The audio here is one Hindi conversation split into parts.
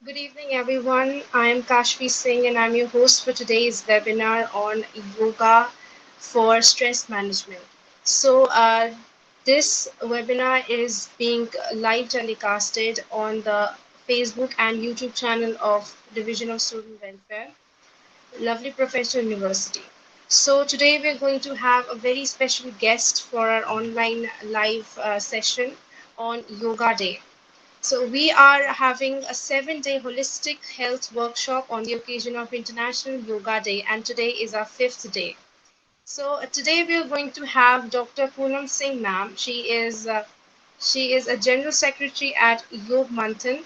Good evening, everyone. I am Kashvi Singh, and I'm your host for today's webinar on yoga for stress management. This webinar is being live telecasted on the Facebook and YouTube channel of Division of Student Welfare, Lovely Professional University. So, today we're going to have a very special guest for our online live session on Yoga Day. So, we are having a 7 day holistic health workshop on the occasion of International Yoga Day, and today is our fifth day. So, today we are going to have Dr. Poonam Singh, ma'am. She is a general secretary at Yog Manthan.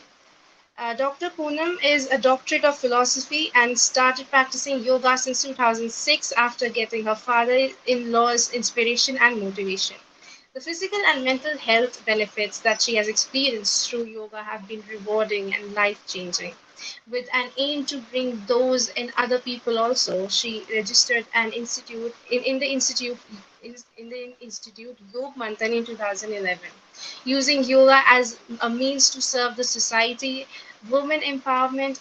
Dr. Poonam is a doctorate of philosophy and started practicing yoga since 2006 after getting her father in law's inspiration and motivation. The physical and mental health benefits that she has experienced through yoga have been rewarding and life changing. With an aim to bring those in other people also, she registered an institute in the institute Yog Manthan in 2011, using yoga as a means to serve the society, women empowerment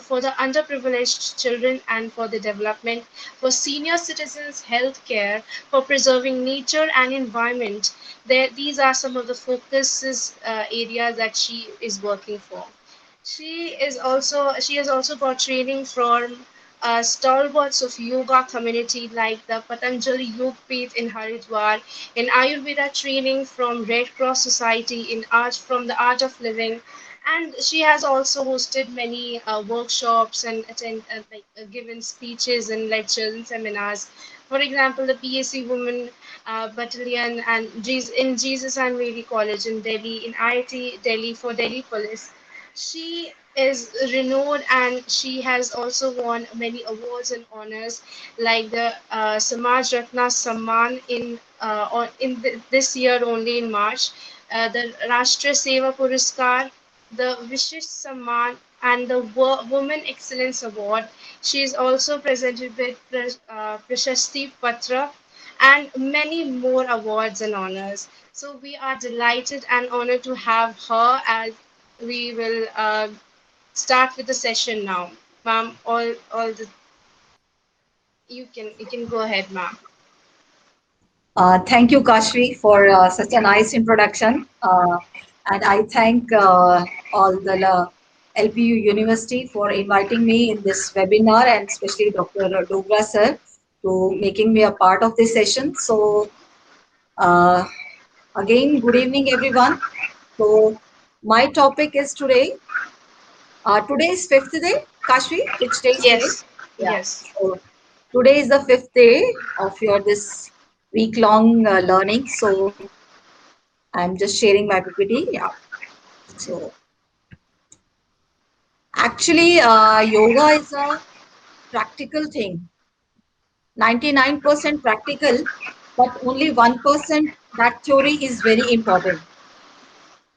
for the underprivileged children and for the development, for senior citizens health care, for preserving nature and environment. These are some of the focuses areas that she is working for. She has also got training from stalwarts of yoga community like the Patanjali Yog Peeth in Haridwar, in Ayurveda training from Red Cross Society, in art from the Art of Living, and she has also hosted many workshops and given speeches and lectures and seminars. For example, the PAC Women Battalion and in Jesus and Mary College in Delhi, in IIT Delhi for Delhi Police. She is renowned and she has also won many awards and honors like the Samaj Ratna Samman this year only in March, the Rashtriya Seva Puraskar, the Vishish Samman, and the Women Excellence Award. She is also presented with Prashasti Patra and many more awards and honors. So we are delighted and honored to have her as we will start with the session now. Ma'am, all the you can go ahead, ma'am. Thank you, Kashvi, for such a nice introduction. And I thank all the LPU University for inviting me in this webinar and especially Dr. Dogra sir to making me a part of this session. So uh, again, good evening, everyone. So my topic is today. Today is fifth day, Kashvi. Which day is today? Yes, Yeah. yes. So today is the fifth day of your this week long learning. So I'm just sharing my PPT. Yeah. So actually, yoga is a practical thing. 99% practical, but only 1% that theory is very important.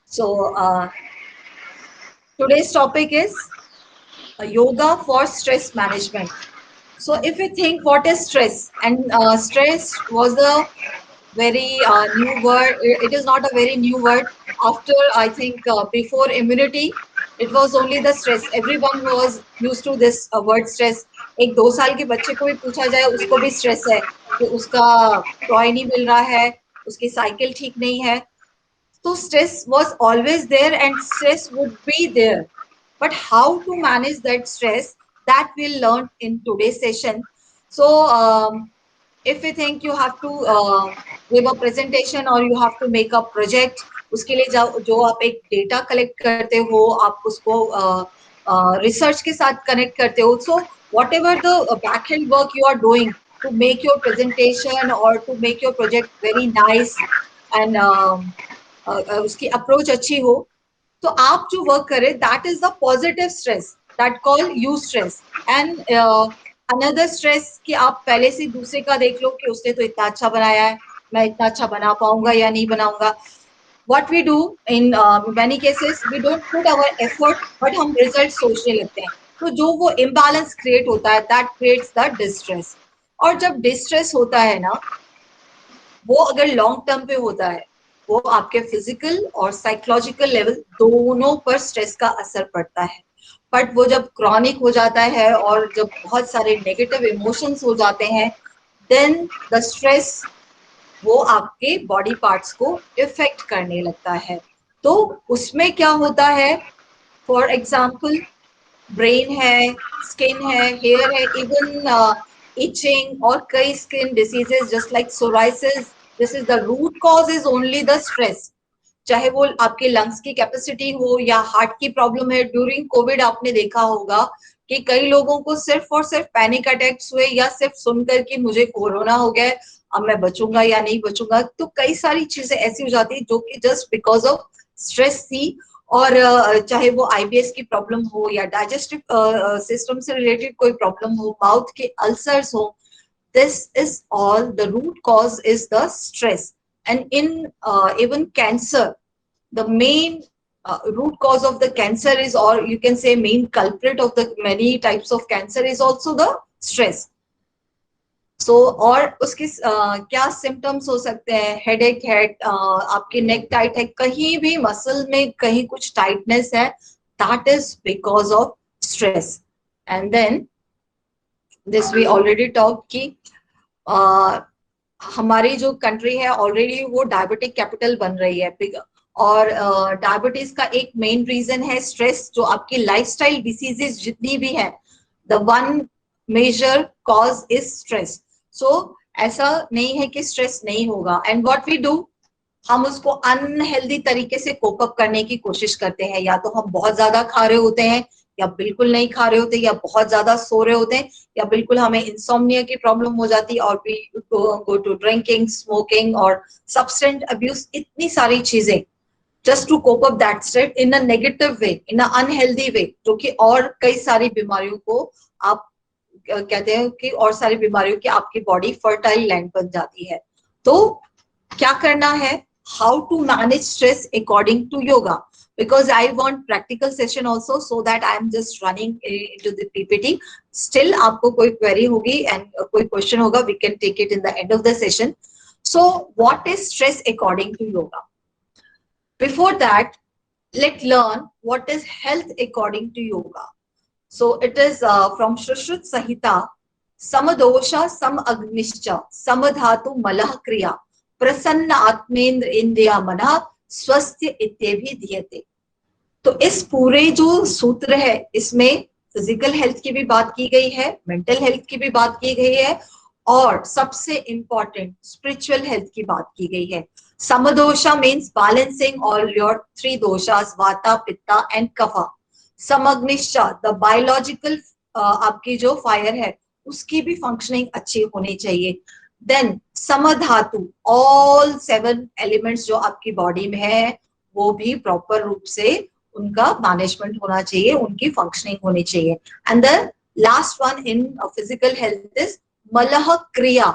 So today's topic is yoga for stress management. So if you think what is stress, and stress was a very new word. It is not a very new word. After I think before immunity, it was only the stress. Everyone was used to this word stress. एक 2 साल के बच्चे को भी पूछा जाए उसको भी स्ट्रेस है कि उसका टॉय नहीं मिल रहा है, उसकी साइकिल ठीक नहीं है. So stress was always there and stress would be there. But how to manage that stress, that we'll learn in today's session. So if you think you have to give a presentation or you have to make a project, उसके लिए जो आप एक डेटा कलेक्ट करते हो आप उसको रिसर्च के साथ कनेक्ट करते हो. So whatever the back end work you are doing to make your presentation or to make your project very nice and उसकी अप्रोच अच्छी हो, तो आप जो वर्क करें that is the positive stress that call you stress. And another stress कि आप पहले से दूसरे का देख लो कि उसने तो इतना अच्छा बनाया है, मैं इतना अच्छा बना पाऊंगा या नहीं बनाऊंगा. what we do in many cases we don't put our effort but हम रिजल्ट सोचने लगते हैं. तो जो वो इम्बैलेंस क्रिएट होता है दैट क्रिएट्स द डिस्ट्रेस. और जब डिस्ट्रेस होता है ना, वो अगर लॉन्ग टर्म पे होता है, वो आपके फिजिकल और साइकोलॉजिकल लेवल दोनों पर स्ट्रेस का असर पड़ता है. बट वो जब क्रॉनिक हो जाता है और जब बहुत सारे नेगेटिव इमोशंस हो जाते हैं, देन द स्ट्रेस वो आपके बॉडी पार्ट्स को इफेक्ट करने लगता है। तो उसमें क्या होता है, फॉर एग्जाम्पल ब्रेन है, स्किन है, हेयर है, इवन इचिंग और कई skin diseases just like psoriasis, this is the root cause is only the stress. चाहे वो आपके लंग्स की कैपेसिटी हो या हार्ट की प्रॉब्लम है। ड्यूरिंग कोविड आपने देखा होगा कि कई लोगों को सिर्फ और सिर्फ पैनिक अटैक्स हुए, या सिर्फ सुनकर कि मुझे कोरोना हो गया है, अब मैं बचूंगा या नहीं बचूंगा। तो कई सारी चीजें ऐसी हो जाती है जो कि जस्ट बिकॉज ऑफ स्ट्रेस थी। और चाहे वो आईबीएस की प्रॉब्लम हो या डाइजेस्टिव सिस्टम से रिलेटेड कोई प्रॉब्लम हो, माउथ के अल्सर्स हो, this is all the root cause is the stress. And in even cancer, the main root cause of the cancer is, or you can say main culprit of the many types of cancer is also the stress. सो और उसके क्या सिम्टम्स हो सकते हैं, हेडेक है, आपकी नेक टाइट है, कहीं भी मसल में कहीं कुछ टाइटनेस है, that is because of stress. And then this we already talk कि हमारी जो कंट्री है ऑलरेडी वो डायबिटिक कैपिटल बन रही है। और डायबिटीज का एक मेन रीजन है स्ट्रेस। जो आपकी लाइफस्टाइल डिसीजेस जितनी भी है, the one major cause is stress. So ऐसा नहीं है कि स्ट्रेस नहीं होगा। एंड व्हाट वी डू, हम उसको अनहेल्दी तरीके से कोप अप करने की कोशिश करते हैं। या तो हम बहुत ज्यादा खा रहे होते हैं, या बिल्कुल नहीं खा रहे होते, या बहुत ज्यादा सो रहे होते हैं, या बिल्कुल हमें इंसोम्निया की प्रॉब्लम हो जाती है और we go to drinking, smoking और सब्सटेंस अब्यूज, इतनी सारी चीजें just to cope up that stress in a negative way, in a unhealthy way, जो कि और कई सारी बीमारियों को आप कहते हैं कि और सारी बीमारियों की आपकी बॉडी फर्टाइल लैंड बन जाती है। तो क्या करना है, how to manage stress according to yoga, because I want practical session also, so that I am just running into the PPT. Still आपको कोई query होगी and कोई question होगा, we can take it in the end of the session. So what is stress according to yoga? Before that, let's learn what is health according to yoga. So it is from Shrushrut Sahita, samadosha samagnischa samadhatu malah kriya prasanna atmendra indriya mana swastya इत्येभि दीयते। तो इस पूरे जो सूत्र है, इसमें फिजिकल हेल्थ की भी बात की गई है, मेंटल हेल्थ की भी बात की गई है, और सबसे इंपॉर्टेंट स्पिरिचुअल हेल्थ की बात की गई है। समदोषा means balancing all your three doshas, vata, pitta and kapha. समग्निश्चा, द बायोलॉजिकल आपकी जो फायर है उसकी भी फंक्शनिंग अच्छी होनी चाहिए। देन समधातु, ऑल 7 एलिमेंट्स जो आपकी बॉडी में है वो भी प्रॉपर रूप से उनका मैनेजमेंट होना चाहिए, उनकी फंक्शनिंग होनी चाहिए। And the last one in physical health is मलह क्रिया।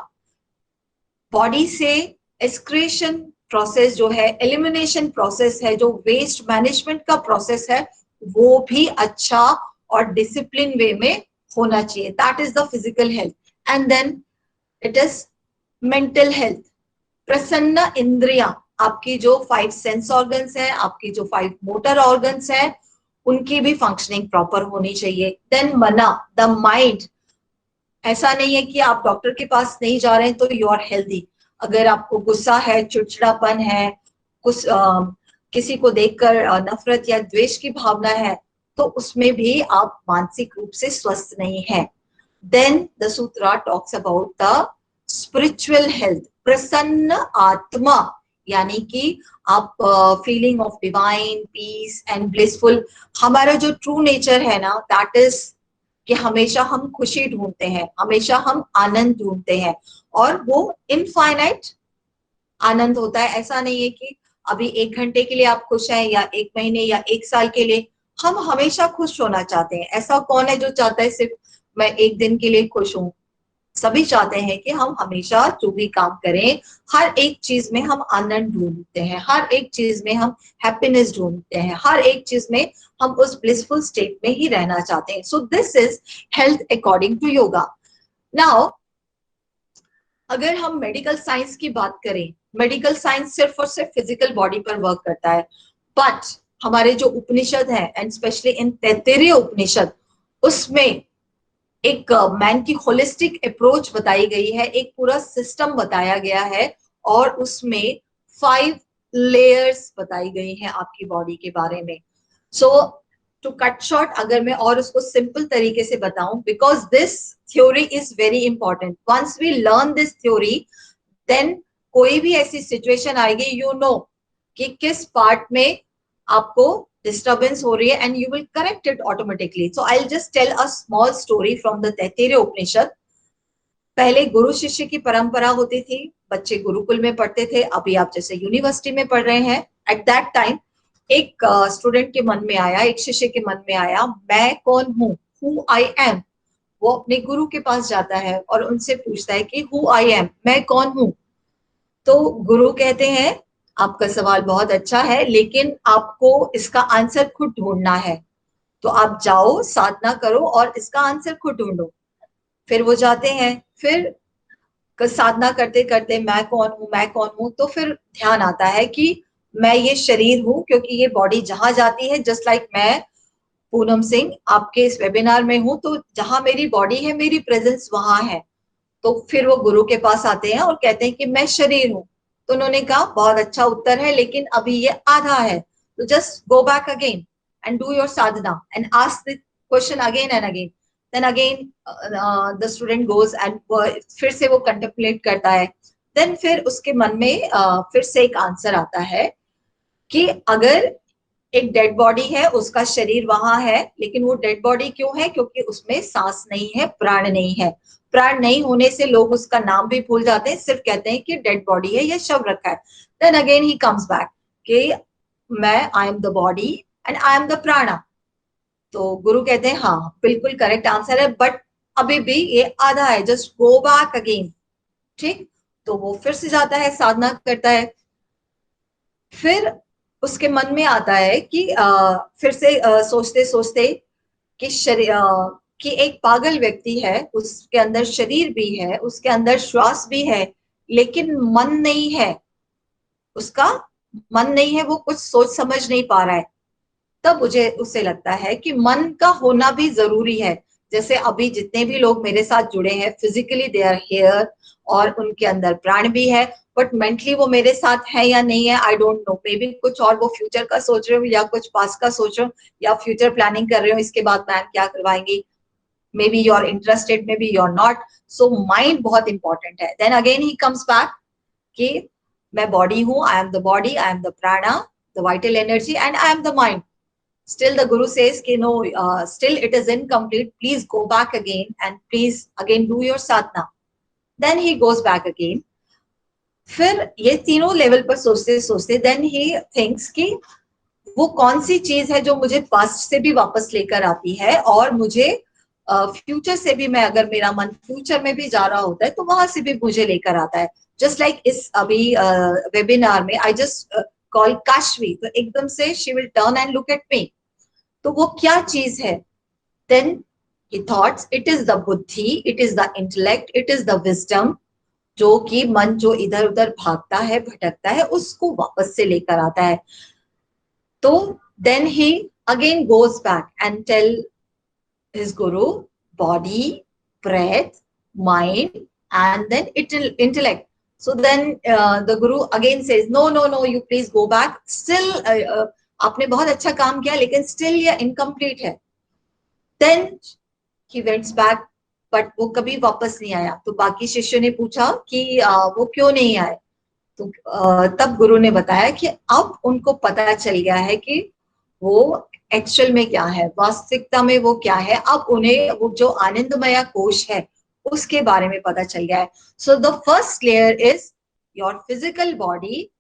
बॉडी से एक्सक्रीशन प्रोसेस जो है, एलिमिनेशन प्रोसेस है, जो वेस्ट मैनेजमेंट का प्रोसेस है, वो भी अच्छा और डिसिप्लिन वे में होना चाहिए। That is the physical health. And then it is mental health. प्रसन्न इंद्रिया, आपकी जो 5 सेंस ऑर्गन्स है, आपकी जो 5 मोटर ऑर्गन्स है, उनकी भी फंक्शनिंग प्रॉपर होनी चाहिए। देन मना, द माइंड। ऐसा नहीं है कि आप डॉक्टर के पास नहीं जा रहे हैं तो यू आर हेल्दी। अगर आपको गुस्सा है, चिड़चिड़ापन है, कुछ किसी को देखकर नफरत या द्वेष की भावना है, तो उसमें भी आप मानसिक रूप से स्वस्थ नहीं है। Then the sutra talks about the spiritual health. प्रसन्न आत्मा, यानी कि आप feeling of divine peace and blissful. हमारा जो ट्रू नेचर है ना, दैट इज कि हमेशा हम खुशी ढूंढते हैं, हमेशा हम आनंद ढूंढते हैं, और वो इनफाइनाइट आनंद होता है। ऐसा नहीं है कि अभी 1 घंटे के लिए आप खुश हैं, या 1 महीने या 1 साल के लिए। हम हमेशा खुश होना चाहते हैं। ऐसा कौन है जो चाहता है सिर्फ मैं 1 दिन के लिए खुश हूं? सभी चाहते हैं कि हम हमेशा जो भी काम करें, हर एक चीज में हम आनंद ढूंढते हैं, हर एक चीज में हम हैप्पीनेस ढूंढते हैं, हर एक चीज में हम उस ब्लिसफुल स्टेट में ही रहना चाहते हैं। So this is health according to yoga. Now अगर हम मेडिकल साइंस की बात करें, मेडिकल साइंस सिर्फ और सिर्फ फिजिकल बॉडी पर वर्क करता है, बट हमारे जो उपनिषद है एंड स्पेशली इन तैत्तिरीय उपनिषद, उसमें एक मैन की होलिस्टिक अप्रोच बताई गई है, एक पूरा सिस्टम बताया गया है, और उसमें 5 लेयर्स बताई गई हैं आपकी बॉडी के बारे में. सो टू कट शॉर्ट, अगर मैं और उसको सिंपल तरीके से बताऊं, because this theory is very important. Once we learn this theory, then कोई भी ऐसी सिचुएशन आएगी, यू नो कि किस पार्ट में आपको disturbance हो रही है, and you will correct it automatically. So I'll just tell a small story from the Taittiriya उपनिषद. पहले गुरु शिष्य की परंपरा होती थी, बच्चे गुरुकुल में पढ़ते थे. अभी आप जैसे यूनिवर्सिटी में पढ़ रहे हैं. एट दैट टाइम एक स्टूडेंट के मन में आया, एक शिष्य के मन में आया, मैं कौन हूँ, हु आई एम. वो अपने गुरु के पास जाता है और उनसे पूछता है कि हु आई एम, मैं कौन हूँ. तो गुरु कहते हैं आपका सवाल बहुत अच्छा है, लेकिन आपको इसका आंसर खुद ढूंढना है. तो आप जाओ, साधना करो और इसका आंसर खुद ढूंढो. फिर वो जाते हैं, फिर साधना करते करते मैं कौन हूँ, मैं कौन हूँ, तो फिर ध्यान आता है कि मैं ये शरीर हूँ, क्योंकि ये बॉडी जहां जाती है, जस्ट लाइक मैं पूनम सिंह आपके इस वेबिनार में हूँ, तो जहां मेरी बॉडी है मेरी प्रेजेंस वहां है. तो फिर वो गुरु के पास आते हैं और कहते हैं कि मैं शरीर हूं. तो उन्होंने कहा बहुत अच्छा उत्तर है, लेकिन अभी ये आधा है, तो just go back again and do your sadhana and ask the question again and again. Then again the student goes and फिर से वो कंटेम्पलेट करता है. देन फिर उसके मन में फिर से एक आंसर आता है कि अगर एक डेड बॉडी है, उसका शरीर वहां है, लेकिन वो डेड बॉडी क्यों है, क्योंकि उसमें सांस नहीं है, प्राण नहीं है. प्राण नहीं होने से लोग उसका नाम भी भूल जाते हैं, सिर्फ कहते हैं कि डेड बॉडी है या शव रखा है. Then again he comes back कि मैं, I am the body and I am the prana. तो गुरु कहते हैं हाँ बिल्कुल करेक्ट आंसर है, बट अभी भी ये आधा है, जस्ट गो बैक अगेन. ठीक. तो वो फिर से जाता है, साधना करता है. फिर उसके मन में आता है कि फिर से सोचते सोचते कि शरीर, कि एक पागल व्यक्ति है, उसके अंदर शरीर भी है, उसके अंदर श्वास भी है, लेकिन मन नहीं है, उसका मन नहीं है, वो कुछ सोच समझ नहीं पा रहा है. तब मुझे उससे लगता है कि मन का होना भी जरूरी है. जैसे अभी जितने भी लोग मेरे साथ जुड़े हैं, फिजिकली दे आर हियर और उनके अंदर प्राण भी है, बट मेंटली वो मेरे साथ है या नहीं है, I don't know. May be कुछ और वो फ्यूचर का सोच रहे हो, या कुछ पास्ट का सोच रहे हो, या फ्यूचर प्लानिंग कर रहे हो, इसके बाद मैम क्या करवाएंगी. Maybe you are interested, maybe you are not. So mind बहुत इंपॉर्टेंट है. Then again he comes back कि मैं बॉडी हूँ, I am the body, I am the prana, the vital energy, and I am the mind. Still the guru says कि no, still it is incomplete, please go back again and please again do your sadhana. Then he goes back again. फिर ये तीनों लेवल पर सोचते सोचते देन ही थिंक्स कि वो कौन सी चीज है जो मुझे पास्ट से भी वापस लेकर आती है, और मुझे फ्यूचर से भी, मैं अगर मेरा मन फ्यूचर में भी जा रहा होता है तो वहां से भी मुझे लेकर आता है. जस्ट लाइक इस अभी वेबिनार में आई जस्ट कॉल काशवी, तो एकदम से she will turn and look at me. तो वो क्या चीज है. Then he thoughts it is the buddhi, it is the intellect, it is the wisdom, जो कि मन जो इधर उधर भागता है, भटकता है, उसको वापस से लेकर आता है. तो then he again goes back and tell his guru body, breath, mind and then intellect. So then the guru again says no no no, you please go back, still आपने बहुत अच्छा काम किया, लेकिन स्टिल ये इनकम्प्लीट है. Then he went back, but वो कभी वापस नहीं आया. तो बाकी शिष्यों ने पूछा कि वो क्यों नहीं आए. तो तब गुरु ने बताया कि अब उनको पता चल गया है कि वो एक्चुअल में क्या है, वास्तविकता में वो क्या है. अब उन्हें वो जो आनंदमय कोश है उसके बारे में पता चल गया है. सो the first layer is your physical body.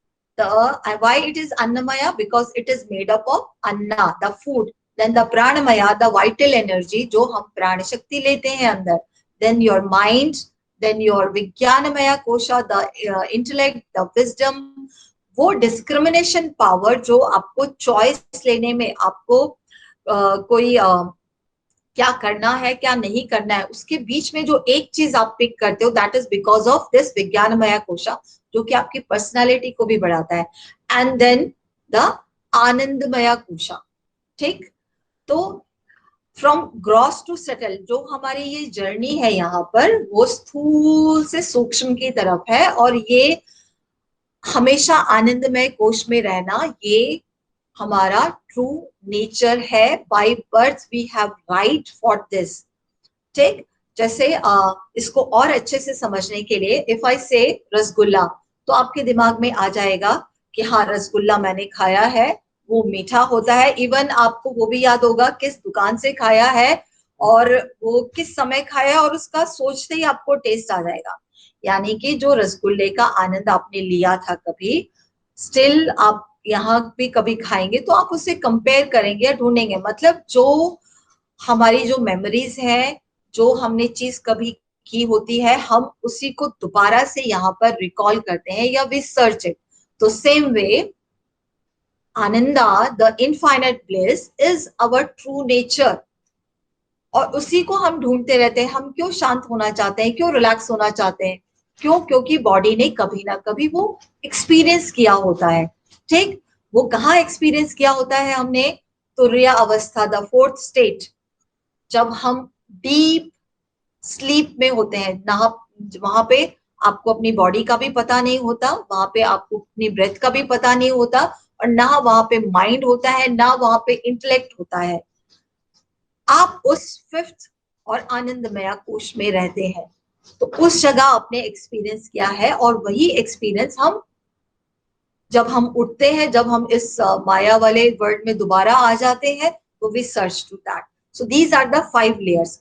Why it is annamaya? Because it is made up of anna, the food. Then the pranamaya, the vital energy, जो हम प्राण शक्ति लेते हैं अंदर. Then your mind, then your विज्ञानमय कोशा, the intellect, the wisdom. वो डिस्क्रिमिनेशन पावर जो आपको चॉइस लेने में, आपको कोई क्या करना है क्या नहीं करना है, उसके बीच में जो एक चीज आप पिक करते हो, that is because of this vijnanamaya kosha, जो कि आपकी पर्सनालिटी को भी बढ़ाता है. And then the anandamaya kosha. ठीक, तो फ्रॉम ग्रॉस टू सेटल जो हमारी ये जर्नी है यहाँ पर, वो स्थूल से सूक्ष्म की तरफ है, और ये हमेशा आनंदमय कोश में रहना, ये हमारा ट्रू नेचर है। By birth we have right for this. ठीक, जैसे इसको और अच्छे से समझने के लिए, इफ आई से रसगुल्ला, तो आपके दिमाग में आ जाएगा कि हाँ, रसगुल्ला मैंने खाया है, वो मीठा होता है। इवन आपको वो भी याद होगा किस दुकान से खाया है और वो किस समय खाया है, और उसका सोचते ही आपको टेस्ट आ जाएगा। यानी कि जो रसगुल्ले का आनंद आपने लिया था कभी, स्टिल आप यहाँ भी कभी खाएंगे तो आप उससे कंपेयर करेंगे या ढूंढेंगे। मतलब जो हमारी जो मेमोरीज है, जो हमने चीज कभी की होती है, हम उसी को दोबारा से यहाँ पर रिकॉल करते हैं या वी सर्च इट। तो same way Ananda, the infinite bliss is our true nature, और उसी को हम ढूंढते रहते हैं। हम क्यों शांत होना चाहते हैं, क्यों रिलैक्स होना चाहते हैं? क्यों? क्योंकि बॉडी ने कभी ना कभी वो एक्सपीरियंस किया होता है। ठीक, वो कहाँ एक्सपीरियंस किया होता है हमने? तुर्य अवस्था, द फोर्थ स्टेट, जब हम डीप स्लीप में होते हैं ना, वहां पे आपको अपनी बॉडी का भी पता नहीं होता, वहां पे आपको अपनी ब्रेथ का भी पता नहीं होता, और ना वहां पे माइंड होता है, ना वहां पे इंटेलेक्ट होता है। आप उस फिफ्थ और आनंदमया कोश में रहते हैं। तो उस जगह आपने एक्सपीरियंस किया है, और वही एक्सपीरियंस हम जब हम उठते हैं, जब हम इस माया वाले वर्ल्ड में दोबारा आ जाते हैं, तो we search to that. So these are the 5 layers.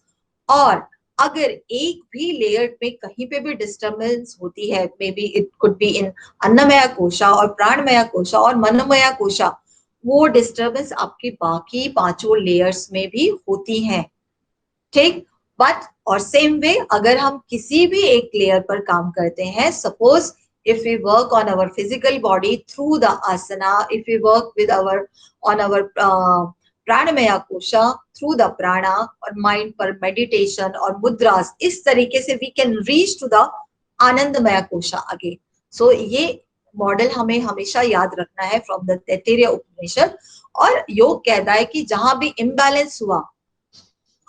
और अगर एक भी लेयर में कहीं पे भी डिस्टर्बेंस होती है, maybe it could be in annamaya kosha और प्राणमया कोशा और मनोमया कोशा, वो डिस्टर्बेंस आपकी बाकी पांचों लेयर्स में भी होती हैं। ठीक, बट और सेम वे अगर हम किसी भी एक लेयर पर काम करते हैं, suppose if we work on our physical body through the asana, if we work with our on our pranamaya kosha through the prana, और mind पर meditation और mudras, इस तरीके से we can reach to the आनंदमय कोशा again. So ये मॉडल हमें हमेशा याद रखना है फ्रॉम द तैत्तिरीय उपनिषद। और योग कहता है कि जहां भी इम्बैलेंस हुआ,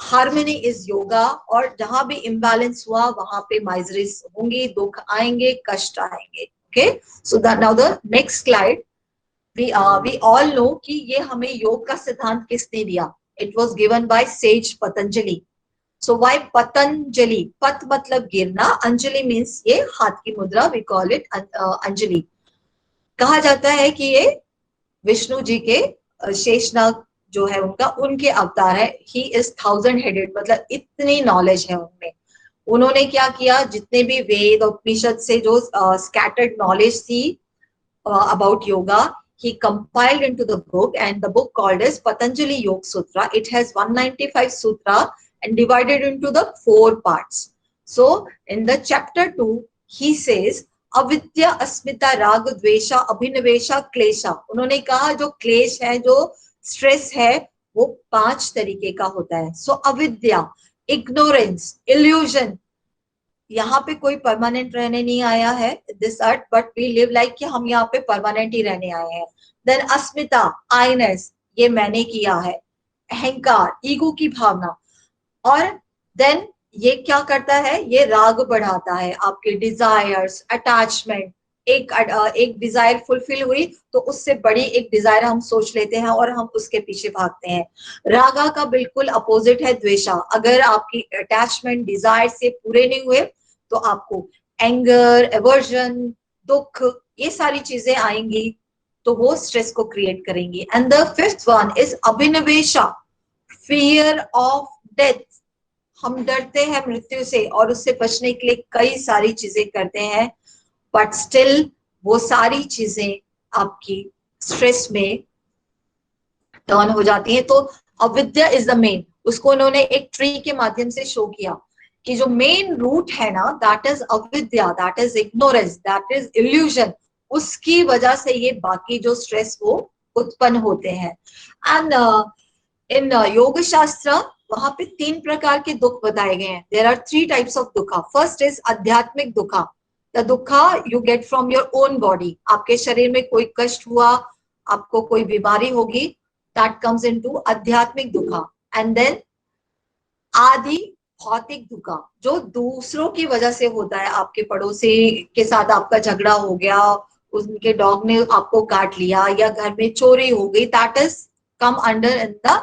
हार्मनी इज योगा, और जहां भी इम्बैलेंस हुआ वहां पे माइजरीज होंगी, दुख आएंगे, कष्ट आएंगे। Okay, so now the next slide. We all know कि ये हमें योग का सिद्धांत किसने दिया? It was given by sage Patanjali. So why Patanjali? पत मतलब गिरना, अंजलि मीन्स ये हाथ की मुद्रा, वी कॉल इट अंजलि। कहा जाता है कि ये विष्णु जी के शेषनाग जो है उनका, उनके अवतार है। ही इज 1000 हेडेड, मतलब इतनी नॉलेज है उनमें। उन्होंने क्या किया, जितने भी वेद और उपनिषद से जो स्कैटर्ड नॉलेज थी about yoga, he compiled into the book, and the book called as Patanjali Yoga Sutra. It has 195 sutra and divided into the 4 parts. So in the chapter 2 he says अविद्या अस्मिता राग द्वेषा अभिनिवेशा क्लेशा। उन्होंने कहा जो क्लेश है, जो स्ट्रेस है, वो 5 तरीके का होता है। सो अविद्या, इग्नोरेंस, इल्यूजन। यहाँ पे कोई परमानेंट रहने नहीं आया है this earth, but we live like कि हम यहाँ पे परमानेंट ही रहने आए हैं। देन अस्मिता, आईनेस, ये मैंने किया है। अहंकार, ईगो की भावना। और देन ये क्या करता है, ये राग बढ़ाता है, आपके डिजायर्स, अटैचमेंट। एक डिजायर फुलफिल हुई तो उससे बड़ी एक डिजायर हम सोच लेते हैं और हम उसके पीछे भागते हैं। रागा का बिल्कुल अपोजिट है द्वेषा। अगर आपकी अटैचमेंट डिजायर से पूरे नहीं हुए तो आपको एंगर, एवर्जन, दुख, ये सारी चीजें आएंगी, तो वो स्ट्रेस को क्रिएट करेंगी। And the fifth one is abhinivesha, fear of death. हम डरते हैं मृत्यु से और उससे बचने के लिए कई सारी चीजें करते हैं, बट स्टिल वो सारी चीजें आपकी स्ट्रेस में टर्न हो जाती है। तो अविद्या इज द मेन, उसको उन्होंने एक ट्री के माध्यम से शो किया कि जो मेन रूट है ना, दैट इज अविद्या, that is ignorance, that is illusion. उसकी वजह से ये बाकी जो स्ट्रेस वो उत्पन्न होते हैं। एंड इन योग शास्त्र वहां पे 3 प्रकार के दुख बताए गए हैं। देयर आर 3 टाइप्स ऑफ दुखा। फर्स्ट इज आध्यात्मिक दुखा, द दुखा you get from your own body. आपके शरीर में कोई कष्ट हुआ, आपको कोई बीमारी होगी, दैट कम्स इनटू आध्यात्मिक दुखा। एंड देन आदि भौतिक दुखा, जो दूसरों की वजह से होता है, आपके पड़ोसी के साथ आपका झगड़ा हो गया, उनके डॉग ने आपको काट लिया, या घर में चोरी हो गई, that is come under in the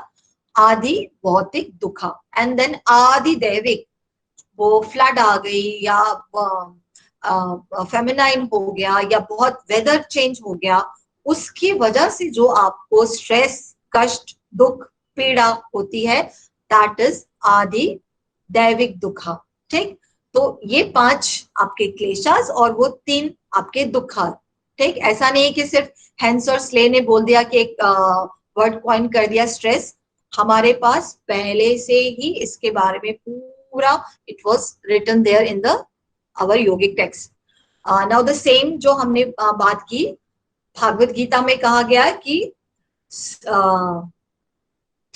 आदि भौतिक दुखा। एंड देन आदि दैविक, वो फ्लड आ गई, या फेमिनाइन हो गया, या बहुत वेदर चेंज हो गया, उसकी वजह से जो आपको स्ट्रेस, कष्ट, दुख, पीड़ा होती है, दैट इज आदि दैविक दुखा। ठीक, तो ये 5 आपके क्लेशास और वो 3 आपके दुखा। ठीक, ऐसा नहीं है कि सिर्फ हेंस और स्ले ने बोल दिया कि एक वर्ड कॉइन कर दिया स्ट्रेस। हमारे पास पहले से ही इसके बारे में पूरा it was written there in the our yogic text. Now the same जो हमने बात की, भागवत गीता में कहा गया है कि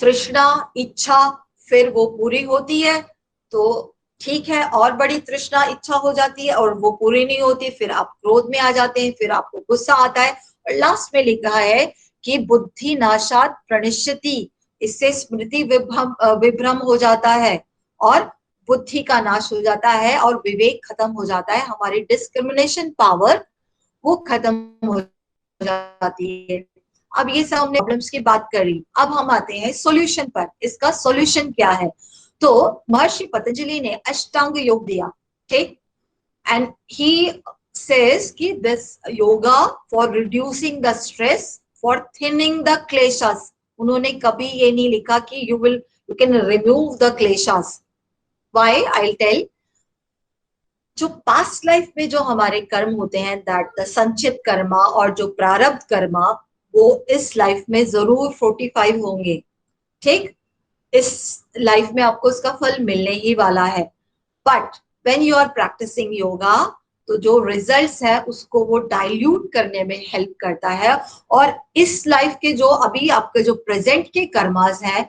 तृष्णा, इच्छा, फिर वो पूरी होती है तो ठीक है, और बड़ी तृष्णा इच्छा हो जाती है और वो पूरी नहीं होती, फिर आप क्रोध में आ जाते हैं, फिर आपको गुस्सा आता है, और लास्ट में लिखा है कि बुद्धि नाशात प्रणश्यति, इससे स्मृति विभ्रम हो जाता है और बुद्धि का नाश हो जाता है और विवेक खत्म हो जाता है, हमारी डिस्क्रिमिनेशन पावर वो खत्म हो जाती है। अब ये सब हमने प्रॉब्लम्स की बात करी, अब हम आते हैं सॉल्यूशन पर। इसका सॉल्यूशन क्या है? तो महर्षि पतंजलि ने अष्टांग योग दिया। ठीक, एंड ही सेज कि this yoga for reducing the stress, for thinning the kleshas. उन्होंने कभी ये नहीं लिखा कि you can remove the kleshas. Why? I will tell. जो पास्ट लाइफ में जो हमारे कर्म होते हैं, दैट द संचित कर्मा और जो प्रारब्ध कर्मा, वो इस लाइफ में जरूर 45 होंगे। ठीक, इस लाइफ में आपको उसका फल मिलने ही वाला है। But when you are practicing yoga, तो जो रिजल्ट्स है उसको वो डाइल्यूट करने में हेल्प करता है, और इस लाइफ के जो अभी आपके जो प्रेजेंट के कर्मास हैं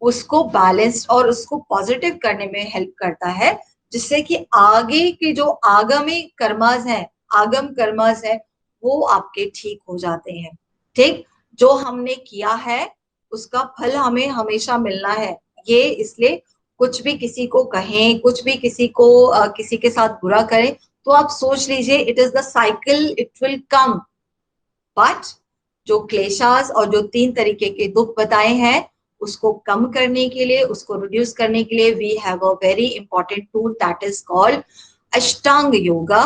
उसको बैलेंस्ड और उसको पॉजिटिव करने में हेल्प करता है, जिससे कि आगे के जो आगामी कर्मास हैं, आगम कर्मास है, वो आपके ठीक हो जाते हैं। ठीक, जो हमने किया है उसका फल हमें हमेशा मिलना है। ये इसलिए कुछ भी किसी को कहें, कुछ भी किसी को किसी के साथ बुरा करें, तो आप सोच लीजिए it is the cycle, it will come. But जो क्लेशास और जो 3 तरीके के दुख बताए हैं, उसको कम करने के लिए, उसको रिड्यूस करने के लिए, we have a very important tool that is called Ashtanga yoga,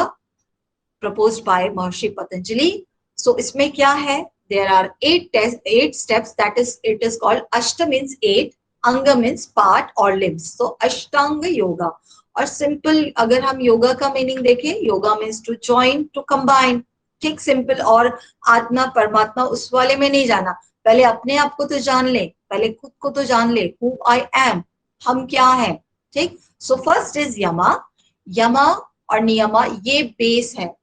proposed by Maharishi Patanjali. So इसमें क्या है? There are 8 steps, that is it is called Ashta means 8, Anga means part or limbs. So Ashtanga yoga, और सिंपल अगर हम योगा का मीनिंग देखें, yoga means to join, to combine. ठीक, सिंपल। और आत्मा परमात्मा उस वाले में नहीं जाना, पहले अपने आप को तो जान ले, पहले खुद को तो जान ले, हु आई एम, हम क्या है। ठीक, सो फर्स्ट इज यमा। यमा और नियमा ये बेस है।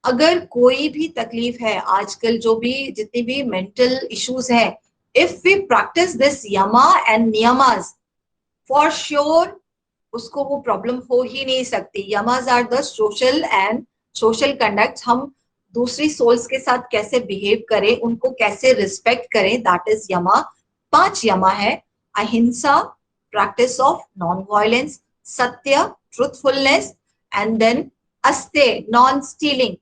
अगर कोई भी तकलीफ है, आजकल जो भी जितनी भी मेंटल इश्यूज हैं, if we practice this yama and niyamas, for sure उसको वो प्रॉब्लम हो ही नहीं सकती। Yamas are the social and social conduct, हम दूसरी सोल्स के साथ कैसे बिहेव करें, उनको कैसे रिस्पेक्ट करें, दैट इज यमा। 5 यमा है: अहिंसा, प्रैक्टिस ऑफ नॉन वायलेंस; सत्य, ट्रूथफुलनेस; एंड देन अस्ते, नॉन स्टीलिंग,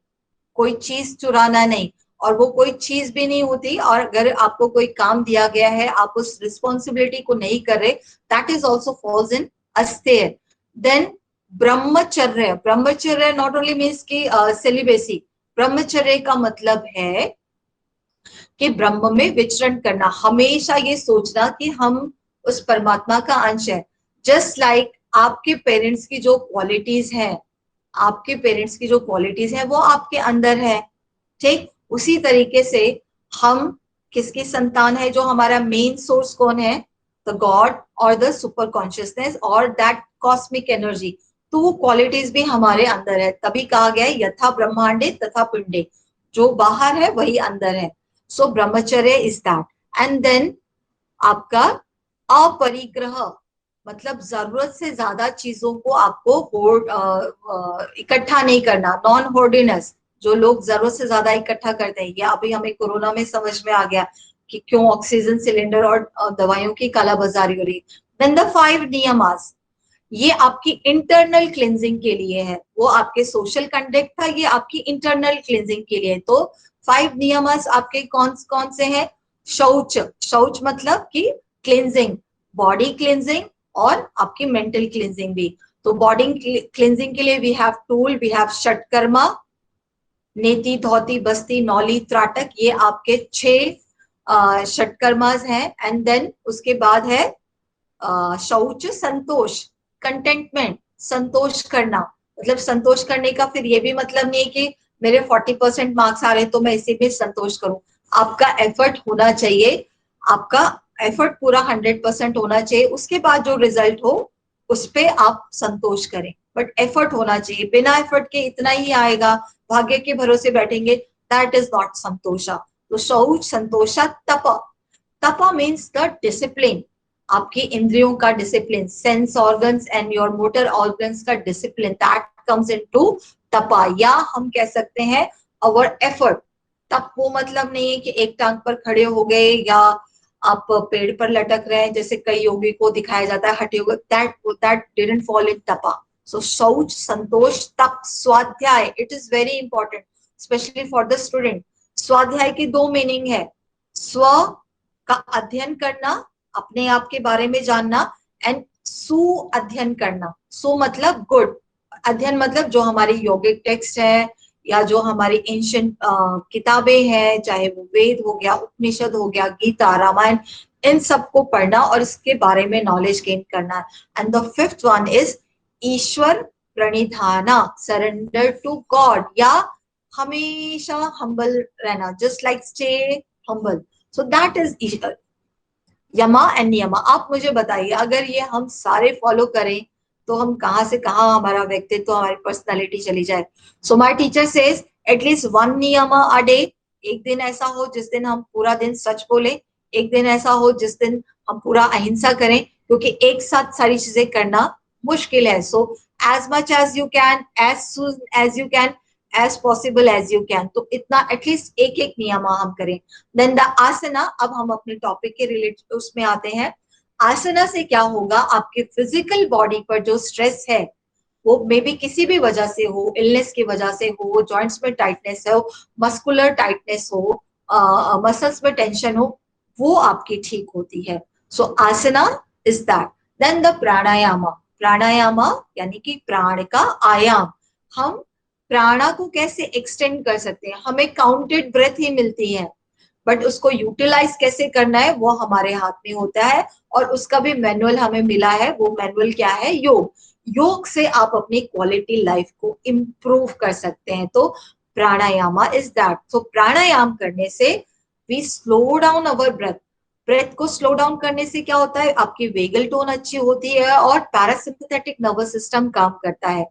कोई चीज चुराना नहीं, और वो कोई चीज भी नहीं होती, और अगर आपको कोई काम दिया गया है, आप उस रिस्पॉन्सिबिलिटी को नहीं कर रहे, that is also falls in asteya. Then brahmacharya. Brahmacharya not only means की सेलिबेसी, ब्रह्मचर्य का मतलब है कि ब्रह्म में विचरण करना, हमेशा ये सोचना कि हम उस परमात्मा का अंश है। जस्ट लाइक आपके पेरेंट्स की जो क्वालिटीज हैं, आपके पेरेंट्स की जो क्वालिटीज है वो आपके अंदर है। ठीक, उसी तरीके से हम किसकी संतान है? जो हमारा मेन सोर्स कौन है? द गॉड और द सुपर कॉन्शियसनेस और दैट कॉस्मिक एनर्जी। तो वो क्वालिटीज भी हमारे अंदर है, तभी कहा गया है यथा ब्रह्मांडे तथा पिंडे, जो बाहर है वही अंदर है। सो ब्रह्मचर्य इज दैट। एंड देन आपका अपरिग्रह, मतलब जरूरत से ज्यादा चीजों को आपको होर्ड इकट्ठा नहीं करना, नॉन होर्डिनस। जो लोग जरूरत से ज्यादा इकट्ठा करते हैं, ये अभी हमें कोरोना में समझ में आ गया कि क्यों ऑक्सीजन सिलेंडर और दवाइयों की कालाबाजारी हो रही है। देन द 5 नियमास, ये आपकी इंटरनल क्लिनजिंग के लिए है, वो आपके सोशल कंडक्ट था, ये आपकी इंटरनल क्लिनजिंग के लिए। तो 5 नियमास आपके कौन कौन से हैं? शौच, शौच मतलब कि क्लिनजिंग, बॉडी क्लिनजिंग और आपकी मेंटल क्लिनजिंग भी। तो बॉडी क्लिनजिंग के लिए we have tool, we have shatkarma, neti, dhauti, बस्ती, नौली, त्राटक, ये आपके 6 षटकर्मास हैं। एंड देन उसके बाद है शौच, संतोष, कंटेंटमेंट, संतोष करना। मतलब संतोष करने का फिर ये भी मतलब नहीं है कि मेरे 40% मार्क्स आ रहे हैं तो मैं इसी में संतोष करूं। आपका एफर्ट होना चाहिए, आपका एफर्ट पूरा 100% होना चाहिए, उसके बाद जो रिजल्ट हो उस पे आप संतोष करें, बट एफर्ट होना चाहिए। बिना एफर्ट के इतना ही आएगा, भाग्य के भरोसे बैठेंगे, दैट इज नॉट संतोषा। तो शौच, संतोषा, तप, तप मीन्स द डिसिप्लिन, आपकी इंद्रियों का discipline, sense organs and your motor organs का डिसिप्लिन, दैट कम्स इनटू तपा। या हम कह सकते हैं अवर एफर्ट। तप वो मतलब नहीं है कि एक टांग पर खड़े हो गए या आप पेड़ पर लटक रहे हैं जैसे कई योगी को दिखाया जाता है हटे हुए, दैट डिडंट फॉल इन तपा। सो शौच, संतोष, तप, स्वाध्याय, it is very important specially for the student. स्वाध्याय की 2 मीनिंग है, स्व का अध्ययन करना, अपने आप के बारे में जानना, एंड सु अध्ययन करना। सु मतलब गुड, अध्ययन मतलब जो हमारी यौगिक टेक्स्ट है या जो हमारी एंशियंट किताबें हैं, चाहे वो वेद हो गया, उपनिषद हो गया, गीता, रामायण, इन सबको पढ़ना और इसके बारे में नॉलेज गेन करना। And the 5th one is Ishvara pranidhana, surrender to God, या हमेशा हम्बल रहना, just like stay humble. So that is yama and niyama. आप मुझे बताइए, अगर ये हम सारे फॉलो करें तो हम कहाँ से कहाँ हमारा व्यक्तित्व, हमारी पर्सनालिटी चली जाए। So my teacher says at least 1 नियमा अ डे। एक दिन ऐसा हो जिस दिन हम पूरा दिन सच बोले, एक दिन ऐसा हो जिस दिन हम पूरा अहिंसा करें, क्योंकि एक साथ सारी चीजें करना मुश्किल है। So as much as you can, as soon as you can, as possible as you can, तो इतना एटलीस्ट एक एक नियम हम करें। देन द आसना, अब हम अपने टॉपिक के रिलेटेड उसमें आते हैं। आसना से क्या होगा, आपके फिजिकल बॉडी पर जो स्ट्रेस है वो मे बी किसी भी वजह से हो, इलनेस की वजह से हो, जॉइंट्स में टाइटनेस हो, मस्कुलर टाइटनेस हो, मसल्स में टेंशन हो, वो आपकी ठीक होती है। So asana is that. Then the pranayama, pranayama यानी कि प्राण का आयाम। हम प्राणा को कैसे एक्सटेंड कर सकते हैं, हमें काउंटेड ब्रेथ ही मिलती है, बट उसको यूटिलाइज कैसे करना है वो हमारे हाथ में होता है, और उसका भी मैनुअल हमें मिला है। वो मैनुअल क्या है? योग। योग से आप अपनी क्वालिटी लाइफ को इम्प्रूव कर सकते हैं। तो प्राणायामा इज दैट। तो प्राणायाम करने से we slow down our breath. Breath को स्लो डाउन करने से क्या होता है, आपकी वेगल टोन अच्छी होती है और पैरासिम्पथेटिक नर्वस सिस्टम काम करता है।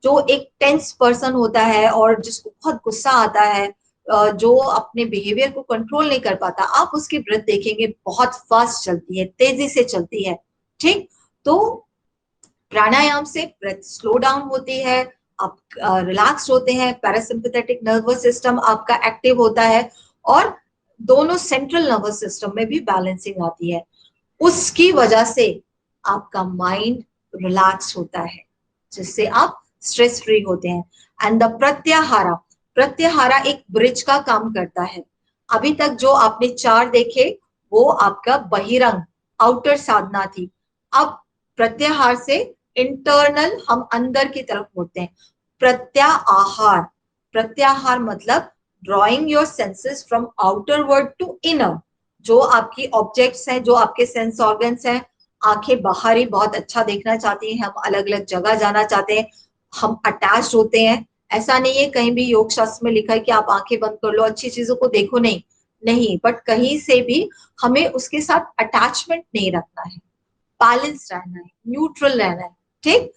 जो एक टेंस पर्सन होता है और जिसको बहुत गुस्सा आता है, जो अपने बिहेवियर को कंट्रोल नहीं कर पाता, आप उसकी ब्रेथ देखेंगे बहुत फास्ट चलती है, तेजी से चलती है। ठीक, तो प्राणायाम से ब्रेथ स्लो डाउन होती है, आप रिलैक्स होते हैं, पैरासिम्पथेटिक नर्वस सिस्टम आपका एक्टिव होता है, और दोनों सेंट्रल नर्वस सिस्टम में भी बैलेंसिंग आती है। उसकी वजह से आपका माइंड रिलैक्स होता है, जिससे आप स्ट्रेस फ्री होते हैं। एंड द प्रत्याहारा, प्रत्याहारा एक ब्रिज का काम करता है। अभी तक जो आपने 4 देखे वो आपका बहिरंग, आउटर साधना थी। अब प्रत्याहार से इंटरनल हम अंदर की तरफ होते हैं। प्रत्याहार, प्रत्याहार मतलब drawing your senses from outer world to inner. जो आपकी ऑब्जेक्ट्स हैं, जो आपके सेंस ऑर्गन्स हैं, आंखें बाहर ही बहुत अच्छा देखना चाहती हैं, हम अलग अलग जगह जाना चाहते हैं, हम अटैच होते हैं। ऐसा नहीं है कहीं भी योग शास्त्र में लिखा है कि आप आंखें बंद कर लो, अच्छी चीजों को देखो, नहीं नहीं, बट कहीं से भी हमें उसके साथ अटैचमेंट नहीं रखना है, बैलेंस रहना है, न्यूट्रल रहना है। ठीक,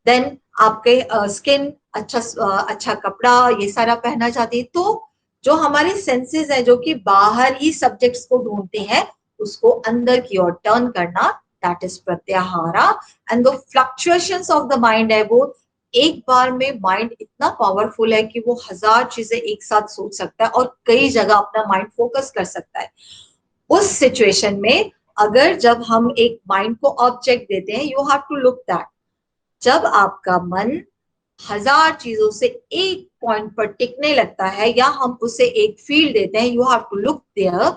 देन आपके स्किन अच्छा, अच्छा कपड़ा ये सारा पहनना चाहती है। तो जो हमारी सेंसेस है जो कि बाहर ही सब्जेक्ट्स को ढूंढते हैं, उसको अंदर की ओर टर्न करना, that is pratyahara. And the fluctuations of the mind है वो एक बार में माइंड इतना पावरफुल है कि वो 1000 चीजें एक साथ सोच सकता है और कई जगह अपना माइंड फोकस कर सकता है। उस सिचुएशन में अगर जब हम एक माइंड को ऑब्जेक्ट देते हैं, you have to look that, जब आपका मन 1000 चीजों से एक पॉइंट पर टिकने लगता है या हम उसे एक फील देते हैं, you have to look there,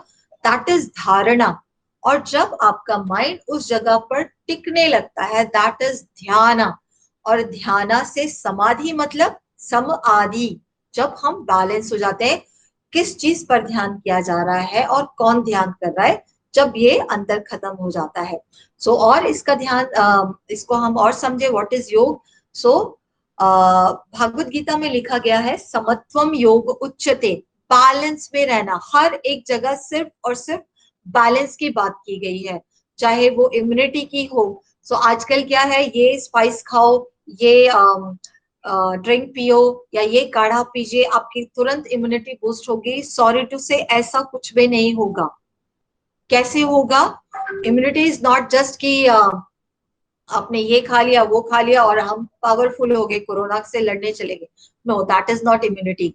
that is धारणा। और जब आपका माइंड उस जगह पर टिकने लगता है, दैट इज ध्याना। और ध्याना से समाधि मतलब सम आदि, जब हम बैलेंस हो जाते हैं, किस चीज पर ध्यान किया जा रहा है और कौन ध्यान कर रहा है, जब ये अंतर खत्म हो जाता है। और इसका ध्यान इसको हम और समझे व्हाट इज योग। सो भगवत गीता में लिखा गया है समत्वम योग उच्यते, बैलेंस में रहना, हर एक जगह सिर्फ और सिर्फ बैलेंस की बात की गई है, चाहे वो इम्यूनिटी की हो। आजकल क्या है, ये स्पाइस खाओ, ये ड्रिंक पियो या ये काढ़ा पीजिए, आपकी तुरंत इम्यूनिटी बूस्ट होगी। सॉरी टू से ऐसा कुछ भी नहीं होगा। कैसे होगा? इम्यूनिटी इज नॉट जस्ट कि आपने ये खा लिया वो खा लिया और हम पावरफुल हो गए, कोरोना से लड़ने चले गए। No, that is not immunity.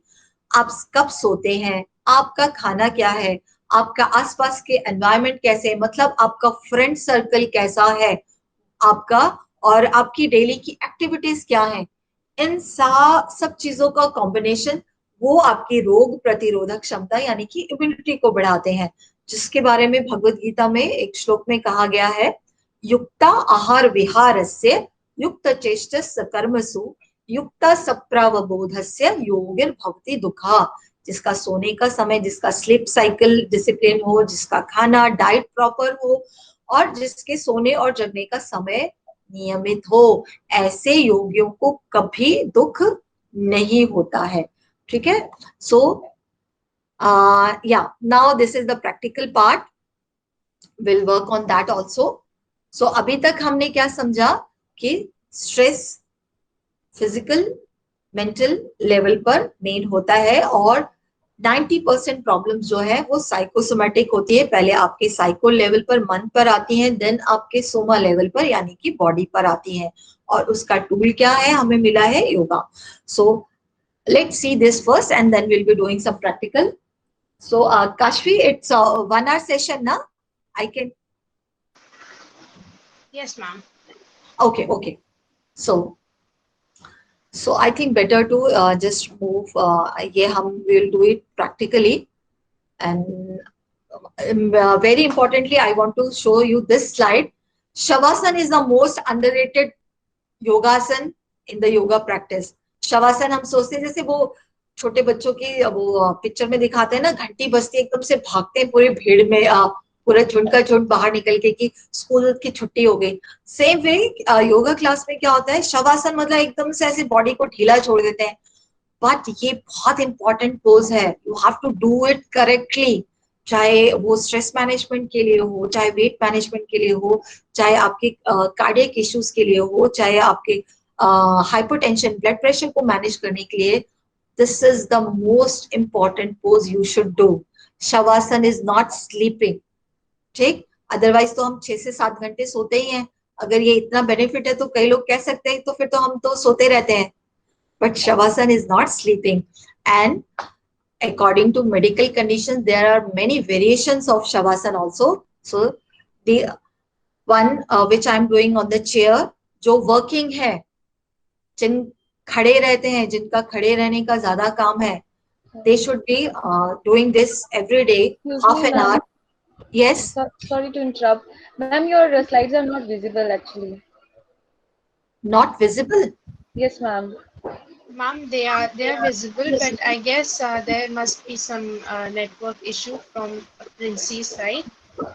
आप कब सोते हैं, आपका खाना क्या है, आपका आसपास के एनवायरनमेंट कैसे है, मतलब आपका फ्रेंड सर्कल कैसा है आपका, और आपकी डेली की एक्टिविटीज क्या है, इन सब चीजों का कॉम्बिनेशन वो आपकी रोग प्रतिरोधक क्षमता यानी कि इम्यूनिटी को बढ़ाते हैं, जिसके बारे में भगवत गीता में एक श्लोक में कहा गया है, युक्ता आहार विहारस्य युक्त चेष्टस्य कर्मसु युक्त सप्रावबोधस्य योगिर्भवति दुखा। जिसका सोने का समय, जिसका स्लीप साइकिल डिसिप्लिन हो, जिसका खाना डाइट प्रॉपर हो, और जिसके सोने और जगने का समय नियमित हो, ऐसे योगियों को कभी दुख नहीं होता है। ठीक है। सो या now this is the practical part, will work on that also. अभी तक हमने क्या समझा कि स्ट्रेस फिजिकल मेंटल लेवल पर मेन होता है, और 90% प्रॉब्लम्स जो है वो साइकोसोमेटिक होती है। पहले आपके साइको लेवल पर, मन पर आती हैं, देन आपके सोमा लेवल पर यानी कि बॉडी पर आती हैं। और उसका टूल क्या है, हमें मिला है yoga. So let's see this first and then will be doing some practical. Kashvi, it's a 1 hour session na? I can. Yes, ma'am. Okay, okay. So I think better to just move. ये हम will do it practically, and very importantly, I want to show you this slide. Shavasana is the most underrated योगासन in the yoga practice. Shavasana हम सोचते हैं जैसे वो छोटे बच्चों की वो पिक्चर में दिखाते हैं ना, घंटी बजती है एकदम से भागते हैं पूरी भीड़ में, पूरा झुंड का झुंड बाहर निकल के कि स्कूल की छुट्टी हो गई। सेम वे योगा क्लास में क्या होता है, शवासन मतलब एकदम से ऐसे बॉडी को ढीला छोड़ देते हैं। बट ये बहुत इंपॉर्टेंट पोज है, you have to do it correctly, चाहे वो स्ट्रेस मैनेजमेंट के लिए हो, चाहे वेट मैनेजमेंट के लिए हो, चाहे आपके कार्डियक इश्यूज के लिए हो, चाहे आपके हाइपरटेंशन ब्लड प्रेशर को मैनेज करने के लिए। This is the most important pose you should do. Shavasana is not sleeping, ठीक? अदरवाइज तो हम 6 से 7 घंटे सोते ही हैं। अगर ये इतना बेनिफिट है तो कई लोग कह सकते हैं तो फिर तो हम तो सोते रहते हैं। But Shavasana is not sleeping. And according to medical conditions, there are many variations of Shavasana also. So the one which I'm doing on the chair, जो working है, जिन खड़े रहते हैं, जिनका खड़े रहने का ज्यादा काम है, they should be doing this every day, Excuse half me, an hour. ma'am. Yes, Sorry to interrupt. Ma'am, your slides are not visible actually. not visible. Yes, ma'am. Ma'am, they are visible, but I guess there must be some network issue from Prince's side.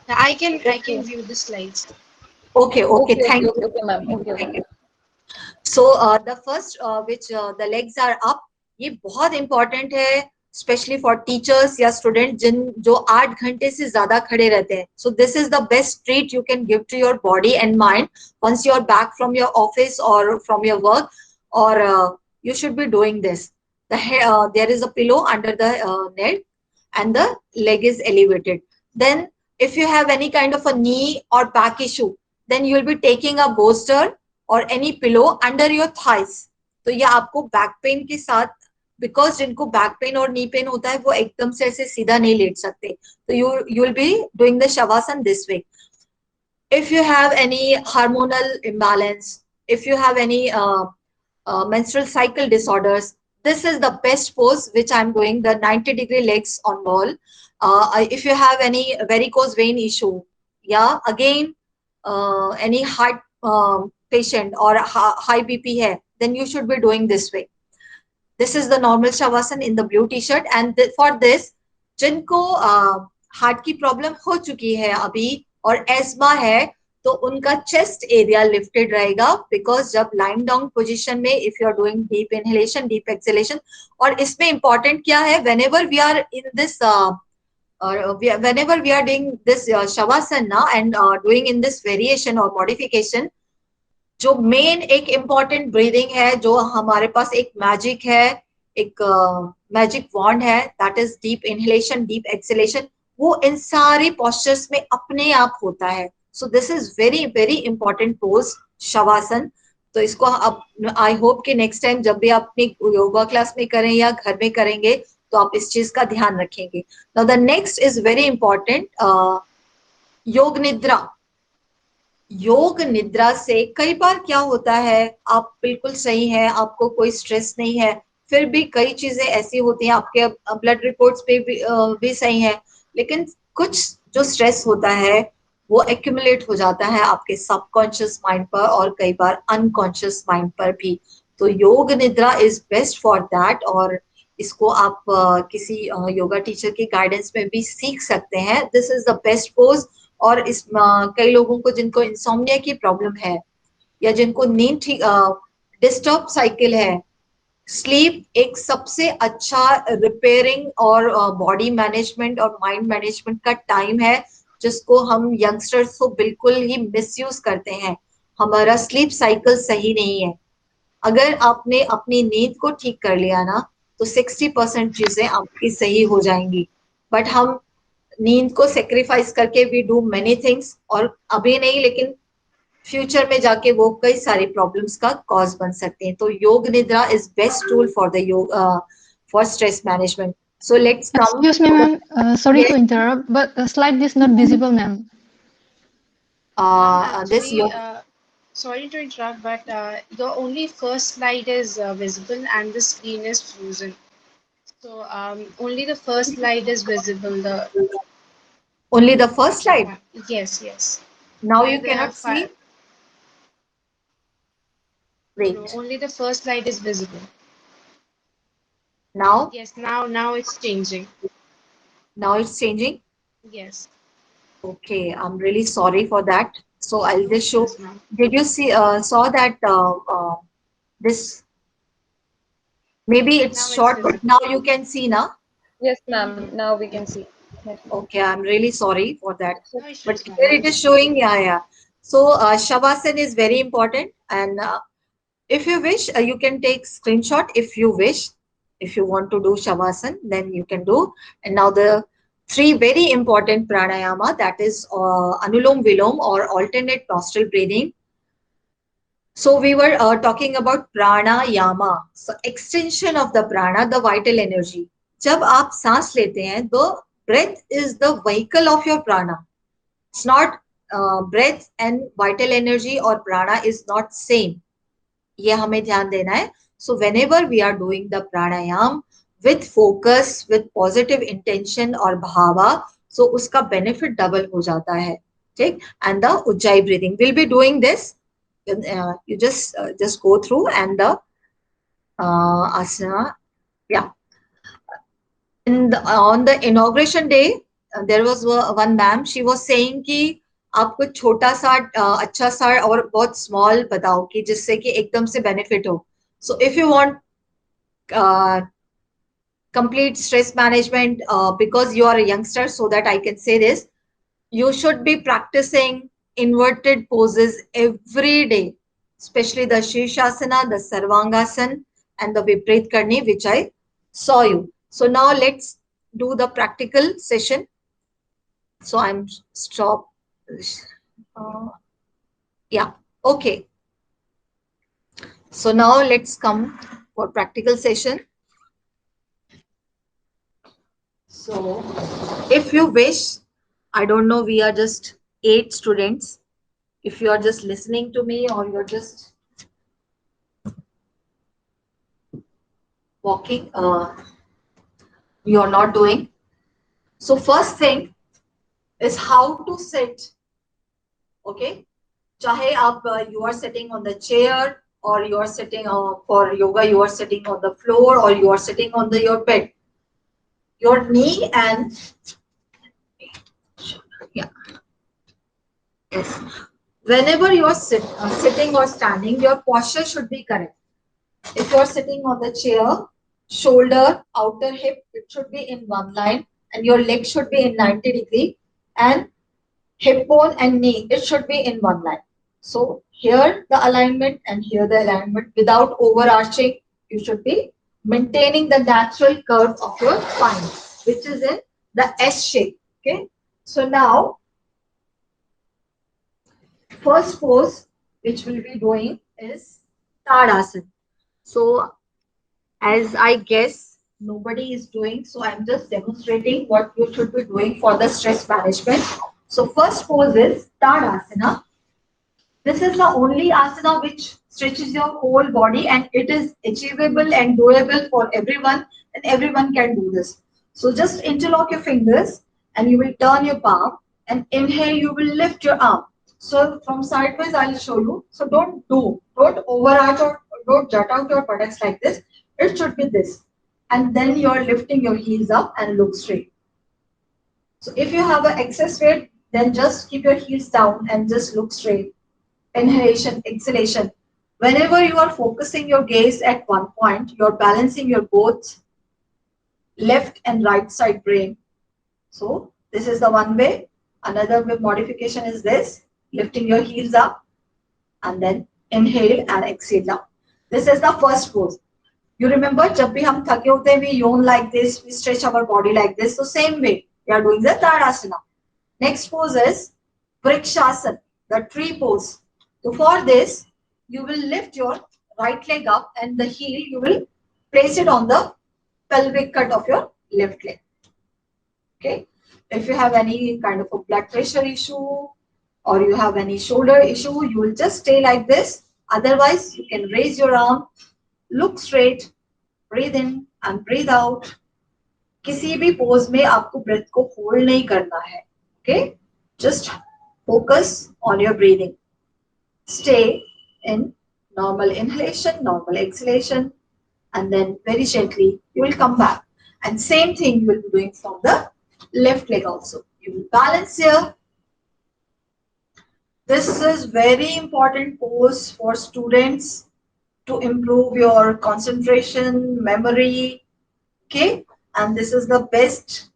I can Okay. view the slides. Okay, okay, Okay, okay, thank okay, you. okay, ma'am. Okay, Thank okay. you. So the first which the legs are up, ये बहुत इंपॉर्टेंट है स्पेशली फॉर टीचर्स या स्टूडेंट जिन जो 8 घंटे से ज्यादा खड़े रहते हैं। So this is the best treat you can give to your body and mind once you are back from your office और फ्रॉम योर वर्क, और you should be doing this. There is a pillow under the neck and the leg is elevated. Then if you have any kind of a knee or back issue, then you will be taking a bolster or any pillow under your thighs. तो ये आपको बैक पेन के साथ, बिकॉज जिनको बैक पेन और नी पेन होता है वो एकदम से ऐसे सीधा नहीं लेट सकते, तो you will be doing the shavasana this way. If you have any hormonal imbalance, if you have any menstrual cycle disorders, this is the best pose which I'm doing, the 90-degree legs on wall. If you have any varicose vein issue, yeah, again, any heart patient or high BP hai, then you should be doing this way. This is the normal shavasana in the blue t-shirt. And for this, जिनको हार्ट की प्रॉब्लम हो चुकी है अभी और एस्मा है, तो उनका चेस्ट एरिया लिफ्टेड रहेगा, बिकॉज जब लाइम डाउन पोजीशन में if you are doing deep inhalation deep exhalation, और इसमें इंपॉर्टेंट क्या है, whenever we are in this whenever we are doing this shavasana and doing in this variation or modification, जो मेन एक इम्पॉर्टेंट ब्रीदिंग है, जो हमारे पास एक मैजिक है, एक मैजिक वॉन्ड है, that is deep inhalation deep exhalation, वो इन सारे पोस्चर्स में अपने आप होता है. सो this is very very important pose shavasana. तो इसको अब आई होप कि नेक्स्ट टाइम जब भी आप अपनी योगा क्लास में करें या घर में करेंगे तो आप इस चीज का ध्यान रखेंगे. Now the next is very important, योग निद्रा. योग निद्रा से कई बार क्या होता है, आप बिल्कुल सही है, आपको कोई स्ट्रेस नहीं है, फिर भी कई चीजें ऐसी होती हैं, आपके ब्लड रिपोर्ट्स पे भी सही है, लेकिन कुछ जो स्ट्रेस होता है वो एक्यूमुलेट हो जाता है आपके सबकॉन्शियस माइंड पर और कई बार अनकॉन्शियस माइंड पर भी. तो yoga nidra is best for that, और इसको आप किसी योगा टीचर के गाइडेंस में भी सीख सकते हैं. This is the best pose. और इस कई लोगों को जिनको इंसोम्निया की प्रॉब्लम है या जिनको नींद ठीक डिस्टर्ब साइकिल है, स्लीप एक सबसे अच्छा रिपेयरिंग और बॉडी मैनेजमेंट और माइंड मैनेजमेंट का टाइम है, जिसको हम यंगस्टर्स को बिल्कुल ही मिसयूज करते हैं. हमारा स्लीप साइकिल सही नहीं है. अगर आपने अपनी नींद को ठीक कर लिया ना, तो 60% चीजें आपकी सही हो जाएंगी. बट हम नींद को सेक्रीफाइस करके वी डू मेनी थिंग्स, और अभी नहीं लेकिन फ्यूचर में जाके वो कई सारी प्रॉब्लम्स का कॉज बन सकते हैं. तो yoga nidra is best tool for the yoga for stress management. So let's come. Excuse me, ma'am. Sorry to Yes, interrupt, but the slide is not visible, ma'am. Ma'am, this actually, yoga. sorry to interrupt, but your only first slide is visible and the screen is frozen. So only the first slide is visible. The Only the first slide. yes, yes. Now While you there are cannot see. five, no, Wait. only the first slide is visible. Now, Yes, now it's changing. now it's changing. Yes, Okay, I'm really sorry for that. So I'll no just show. issues, ma'am. Did you see saw that this, maybe Now it's it's short, but visible. now you can see now. Yes, ma'am. Now we can see. Yes. Okay, I'm really sorry for that. No But issues, ma'am. here No it is issues. showing, yeah, yeah. So Shavasana is very important, and if you wish, you can take screenshot if you wish. If you want to do Shavasana, then you can do. And now the three very important pranayama, that is Anulom Vilom or alternate nostril breathing. So we were talking about pranayama. So extension of the prana, the vital energy. जब आप सांस लेते हैं, the breath is the vehicle of your prana. It's not breath and vital energy or prana is not same. ये हमें ध्यान देना है. So whenever we are doing the pranayam with focus, with positive intention और भावा, so उसका benefit double हो जाता है. ठीक. And the ujjayi breathing, we'll be doing this. You just go through and the asana. Yeah. On the inauguration day, there was one ma'am. She was saying कि आप कुछ छोटा सा अच्छा सा और बहुत स्मॉल बताओ कि जिससे कि एकदम से बेनिफिट हो. So if you want complete stress management, because you are a youngster, so that I can say this, you should be practicing inverted poses every day, especially the Shirshasana, the Sarvangasana, and the Viprit Karni, which I saw you. So now let's do the practical session. So I'm stop. Yeah, okay. So now let's come for practical session. So if you wish, I don't know, we are just 8 students. If you are just listening to me or you're just walking, you're not doing. So first thing is how to sit. Okay. Chahe आप you are sitting on the chair or you are sitting for yoga, you are sitting on the floor or you are sitting on your bed. Your knee and yeah, yes. Whenever you are sitting or standing, your posture should be correct. If you are sitting on the chair, shoulder, outer hip, it should be in one line, and your leg should be in 90 degree, and hip bone and knee, it should be in one line. So here the alignment and here the alignment without overarching. You should be maintaining the natural curve of your spine, which is in the S shape. Okay. So now, first pose which we'll be doing is Tadasana. So as I guess nobody is doing, so I'm just demonstrating what you should be doing for the stress management. So first pose is Tadasana. This is the only asana which stretches your whole body and it is achievable and doable for everyone and everyone can do this. So just interlock your fingers and you will turn your palm and inhale, you will lift your arm. So from sideways, I'll show you. So don't overarch or don't jut out your buttocks like this. It should be this. And then you're lifting your heels up and look straight. So if you have an excess weight, then just keep your heels down and just look straight. Inhalation, exhalation. Whenever you are focusing your gaze at one point, you're balancing your both left and right side brain. So this is the one way. Another way modification is this, lifting your heels up and then inhale and exhale down. This is the first pose. You remember, जब भी हम थके होते हैं, we yawn like this, we stretch our body like this. So same way, we are doing the Tadasana. Next pose is Vrikshasana, the tree pose. So for this, you will lift your right leg up and the heel, you will place it on the pelvic cut of your left leg. Okay. If you have any kind of a blood pressure issue or you have any shoulder issue, you will just stay like this. Otherwise, you can raise your arm, look straight, breathe in and breathe out. किसी भी pose में आपको breath को hold नहीं करना है. Okay. Just focus on your breathing. Stay in normal inhalation, normal exhalation, and then very gently you will come back. And same thing you will be doing from the left leg also. You will balance here. This is very important pose for students to improve your concentration, memory. Okay, and this is the best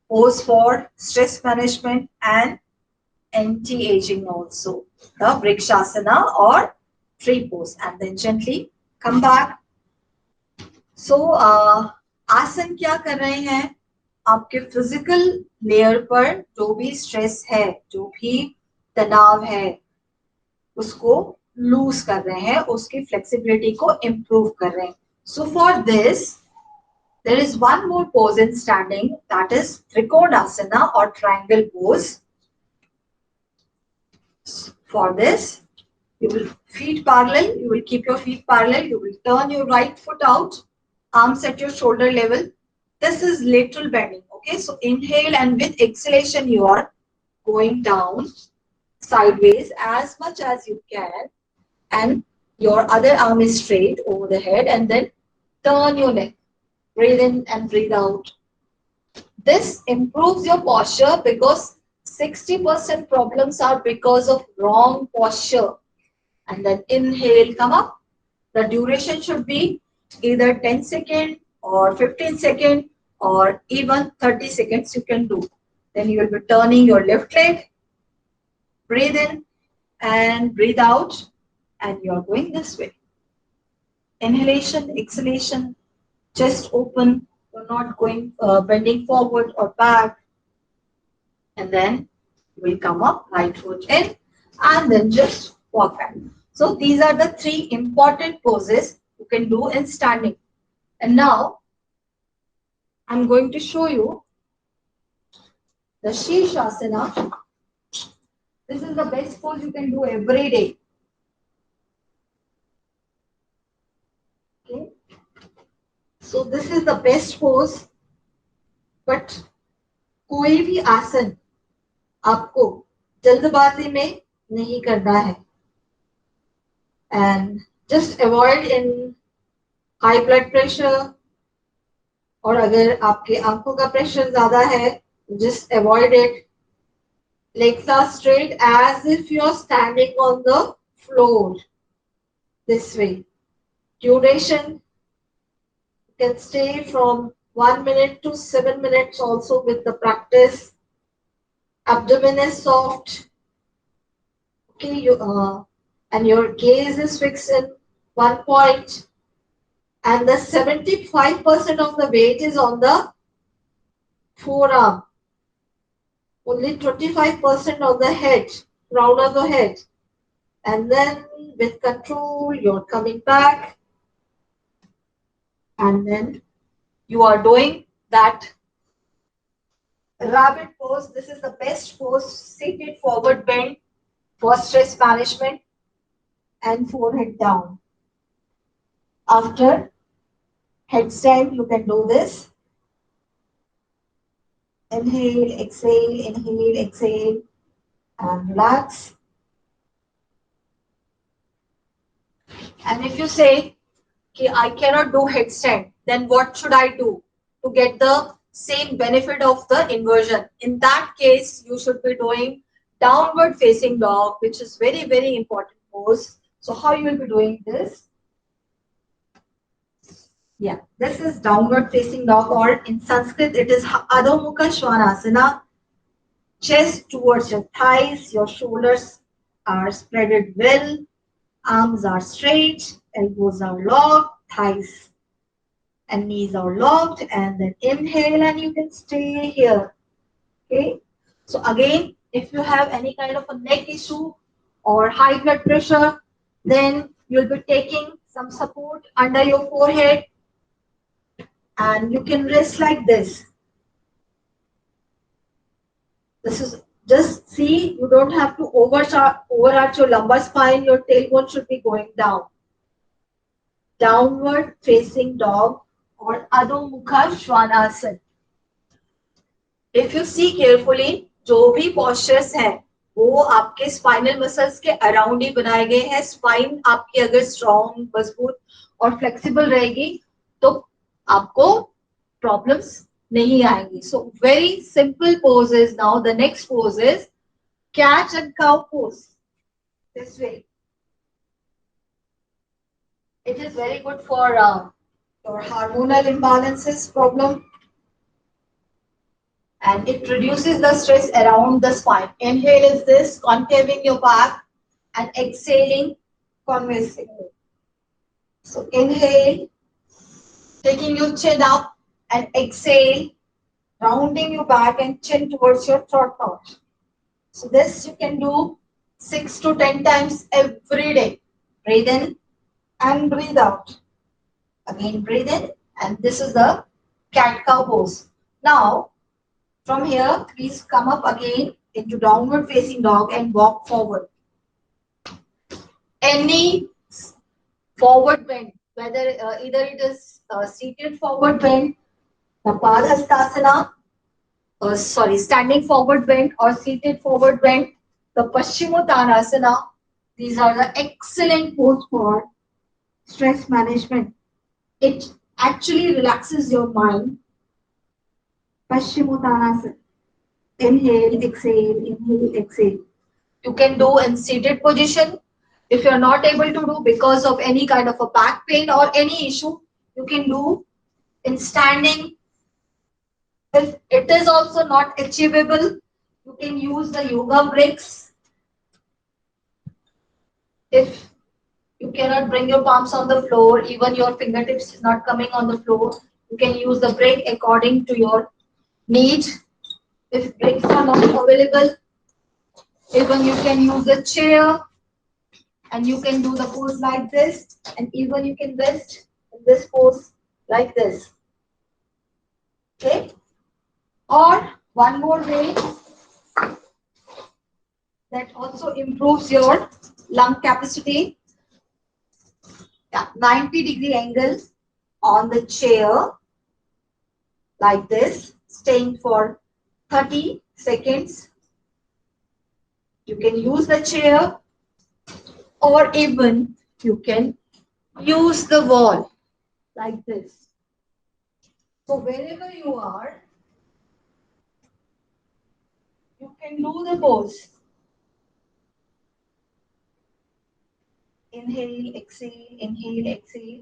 pose for stress management and anti-aging also. The Vrikshasana or tree pose, and then gently come back. So आसन क्या कर रहे हैं, आपके फिजिकल लेयर पर जो भी स्ट्रेस है, जो भी तनाव है, उसको लूज कर रहे हैं, उसकी फ्लेक्सिबिलिटी को इम्प्रूव कर रहे हैं. So for this, there is one more pose in standing, that is Trikonasana or triangle pose. For this, you will feet parallel, you will keep your feet parallel, you will turn your right foot out, arms at your shoulder level. This is lateral bending. Okay, so inhale and with exhalation, you are going down sideways as much as you can, and your other arm is straight over the head, and then turn your neck. Breathe in and breathe out. This improves your posture because 60% problems are because of wrong posture. And then inhale, come up. The duration should be either 10 seconds or 15 seconds or even 30 seconds you can do. Then you will be turning your left leg. Breathe in and breathe out. And you are going this way. Inhalation, exhalation, chest open. You're not going bending forward or back. And then we'll come up, right foot in, and then just walk back. So these are the three important poses you can do in standing. And now I'm going to show you the Shirshasana. This is the best pose you can do every day. Okay. So this is the best pose, but कोई भी आसन आपको जल्दबाजी में नहीं करना है. And just avoid in high blood pressure, और अगर आपके आंखों का प्रेशर ज्यादा है, just avoid it. Legs are straight as if you are standing on the floor. This way. Duration can stay from 1 minute to 7 minutes also with the practice. Abdomen is soft. Okay, and your gaze is fixed in one point. And the 75% of the weight is on the forearm. Only 25% on the head, crown of the head. And then with control, you're coming back. And then you are doing that rabbit pose. This is the best pose, seated forward bend for stress management and forehead down. After headstand, you can do this. Inhale, exhale, and relax. And if you say, okay, I cannot do headstand, then what should I do to get the same benefit of the inversion? In that case, you should be doing downward facing dog, which is very, very important pose. So how you will be doing this? Yeah, this is downward facing dog, or in Sanskrit it is Adho Mukha Svanasana. Chest towards your thighs, your shoulders are spreaded well, arms are straight, elbows are locked, thighs and knees are locked, and then inhale and you can stay here. Okay. So again, if you have any kind of a neck issue or high blood pressure, then you'll be taking some support under your forehead and you can rest like this. This is just see, you don't have to overarch your lumbar spine, your tailbone should be going down. Downward facing dog or Adho Mukha Svanasana. If you see carefully, जो भी postures हैं, वो आपके spinal muscles के around ही बनाए गए हैं. Spine आपकी अगर strong, मजबूत और flexible रहेगी, तो आपको problems नहीं आएंगी. So very simple poses. Now the next pose is catch and cow pose. This way. It is very good for your hormonal imbalances problem. And it reduces the stress around the spine. Inhale is this, concaving your back, and exhaling, conversing. So inhale, taking your chin up, and exhale, rounding your back and chin towards your throat pouch. So this you can do 6 to 10 times every day. Breathe in and breathe out. Again, breathe in, and this is the cat-cow pose. Now, from here, please come up again into downward facing dog and walk forward. Any forward bend, whether either it is seated forward bend, the Padhastasana, standing forward bend or seated forward bend, the Paschimottanasana. These are the excellent pose for stress management. It actually relaxes your mind. Paschimottanasana. Inhale, exhale. You can do in seated position. If you are not able to do because of any kind of a back pain or any issue, you can do in standing. If it is also not achievable, you can use the yoga breaks. If you cannot bring your palms on the floor, even your fingertips is not coming on the floor, you can use the break according to your need. If breaks are not available, even you can use a chair. and you can do the pose like this, and even you can rest in this pose like this. Okay? Or one more way that also improves your lung capacity. Yeah, 90-degree angle on the chair like this, staying for 30 seconds. You can use the chair, or even you can use the wall like this. So wherever you are, you can do the pose. Inhale, exhale, inhale, exhale.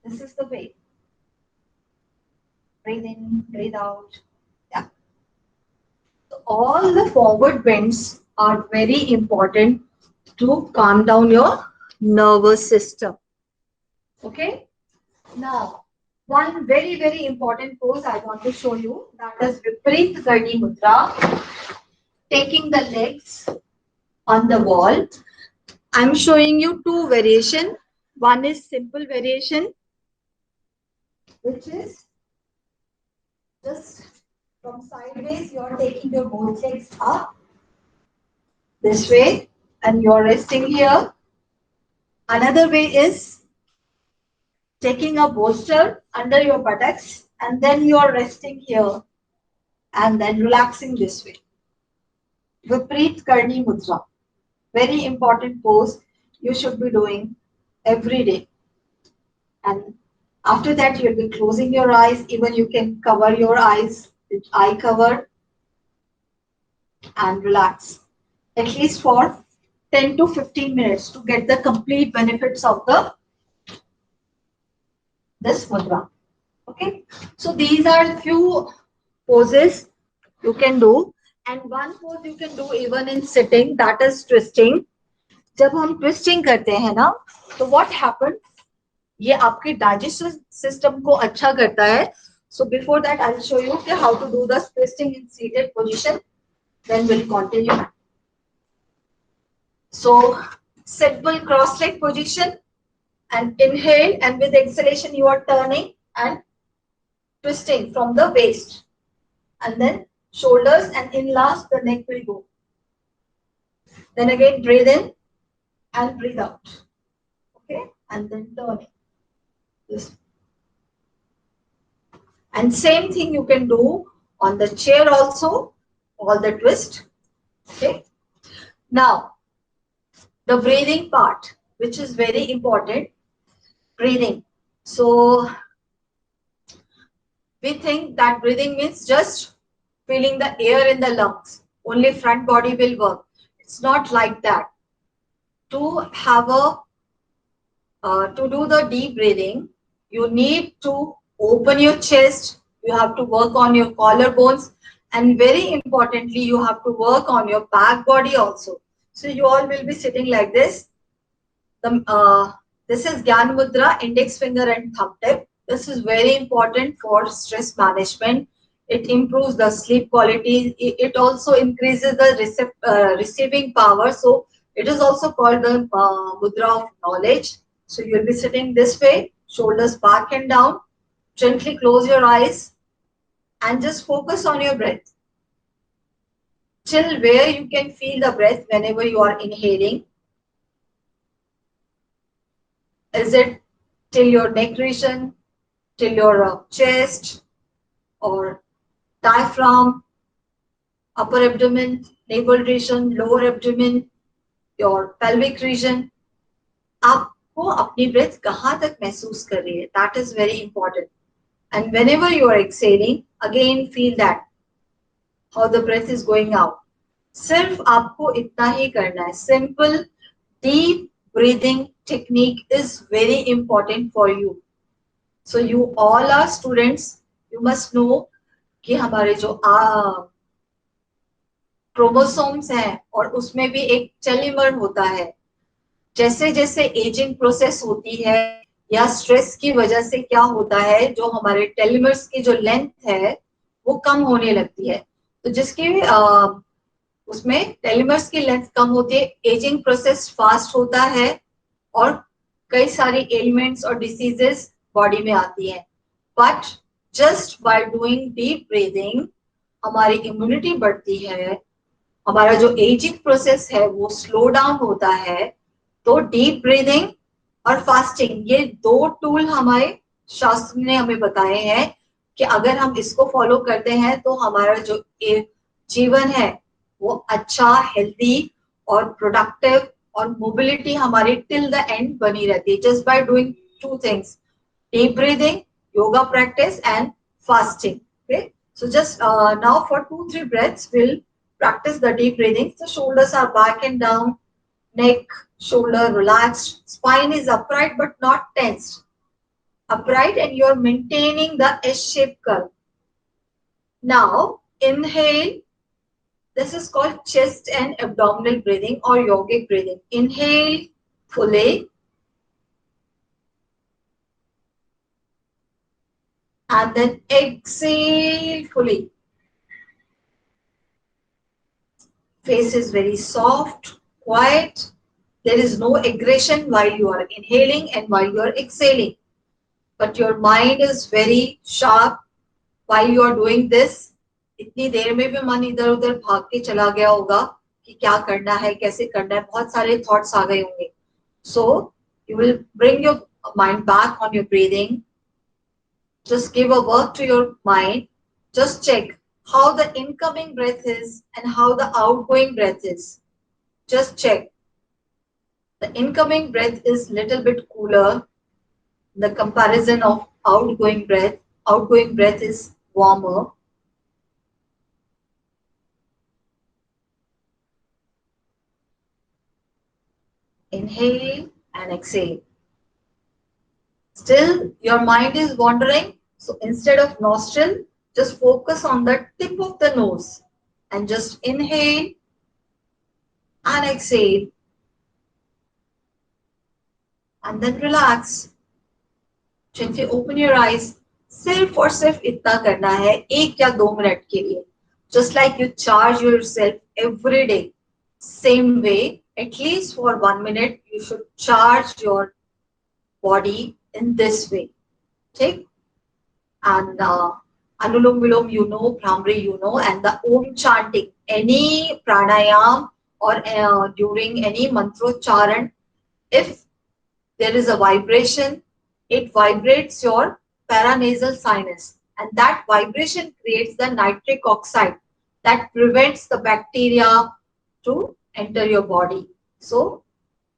This is the way. Breathe in, breathe out. Yeah. So all the forward bends are very important to calm down your nervous system. Okay? Now, one very, very important pose I want to show you, that is Viparit Karni Mudra. Taking the legs on the wall. I'm showing you two variation. One is simple variation, which is just from sideways, you're taking your both legs up this way and you're resting here. Another way is taking a bolster under your buttocks and then you're resting here and then relaxing this way. Viparit Karni Mudra. Very important pose you should be doing every day. And after that, you'll be closing your eyes. Even you can cover your eyes with eye cover and relax. At least for 10 to 15 minutes to get the complete benefits of this mudra. Okay. So these are few poses you can do. And one pose you can do even in sitting, that is twisting. जब हम twisting करते हैं ना, तो what happens? ये आपके digestive system को अच्छा करता है. So before that, I'll show you how to do the twisting in seated position. Then we'll continue. So simple cross leg position and inhale, and with exhalation you are turning and twisting from the waist, and then shoulders, and in last the neck will go. Then again breathe in and breathe out. Okay, and then turning. This. And same thing you can do on the chair also, all the twist. Okay. Now, the breathing part, which is very important, breathing. So, we think that breathing means just feeling the air in the lungs. Only front body will work. It's not like that. To have to do the deep breathing, you need to open your chest. You have to work on your collarbones, and very importantly, you have to work on your back body also. So you all will be sitting like this. This is Gyan Mudra, index finger and thumb tip. This is very important for stress management. It improves the sleep quality. It also increases the receiving power. So it is also called the mudra of knowledge. So you'll be sitting this way, shoulders back and down. Gently close your eyes and just focus on your breath. Till where you can feel the breath whenever you are inhaling. Is it till your neck region, till your chest, or diaphragm, upper abdomen, navel region, lower abdomen, your pelvic region? आपको अपनी breath कहाँ तक महसूस कर रही है? That is very important. And whenever you are exhaling, again feel that how the breath is going out. सिर्फ आपको इतना ही करना है. Simple, deep breathing technique is very important for you. So you all are students. You must know कि हमारे जो क्रोमोसोम्स हैं और उसमें भी एक टेलोमर होता है. जैसे जैसे एजिंग प्रोसेस होती है या स्ट्रेस की वजह से क्या होता है, जो हमारे टेलोमर्स की जो लेंथ है वो कम होने लगती है. तो जिसकी उसमें टेलोमर्स की लेंथ कम होती है, एजिंग प्रोसेस फास्ट होता है और कई सारी एलिमेंट्स और डिसीजेस बॉडी में आती हैं। But just by doing deep breathing हमारी इम्यूनिटी बढ़ती है, हमारा जो एजिंग प्रोसेस है वो स्लो डाउन होता है। तो डीप ब्रीदिंग और फास्टिंग ये दो टूल हमारे शास्त्र ने हमें बताए हैं कि अगर हम इसको फॉलो करते हैं तो हमारा जो जीवन है वो अच्छा, हेल्दी और प्रोडक्टिव और मोबिलिटी हमारी टिल द एंड बनी रहती है, just by doing two things, deep breathing, yoga practice, and fasting. Okay, so just now for 2-3 breaths, we'll practice the deep breathing. So shoulders are back and down, neck, shoulder relaxed, spine is upright but not tensed. Upright, and you're maintaining the S-shaped curve. Now inhale. This is called chest and abdominal breathing or yogic breathing. Inhale fully. And then exhale fully. Face is very soft, quiet. There is no aggression while you are inhaling and while you are exhaling. But your mind is very sharp while you are doing this. इतनी देर में भी मन इधर उधर भाग के चला गया होगा कि क्या करना है, कैसे करना है, बहुत सारे थॉट्स आ गए होंगे. So you will bring your mind back on your breathing. Just give a work to your mind. Just check how the incoming breath is and how the outgoing breath is. Just check. The incoming breath is little bit cooler. The comparison of outgoing breath. Outgoing breath is warmer. Inhale and exhale. Still, your mind is wandering. So instead of nostril, just focus on the tip of the nose and just inhale and exhale. And then relax. Gently open your eyes. सिर्फ इतना करना है 1 या 2 मिनट के लिए. Just like you charge yourself every day. Same way, at least for 1 minute, you should charge your body in this way. Okay? And Anulom Vilom, you know, Bhramri, you know, and the Om chanting, any pranayam or during any mantrocharan, if there is a vibration, it vibrates your paranasal sinus, and that vibration creates the nitric oxide that prevents the bacteria to enter your body. So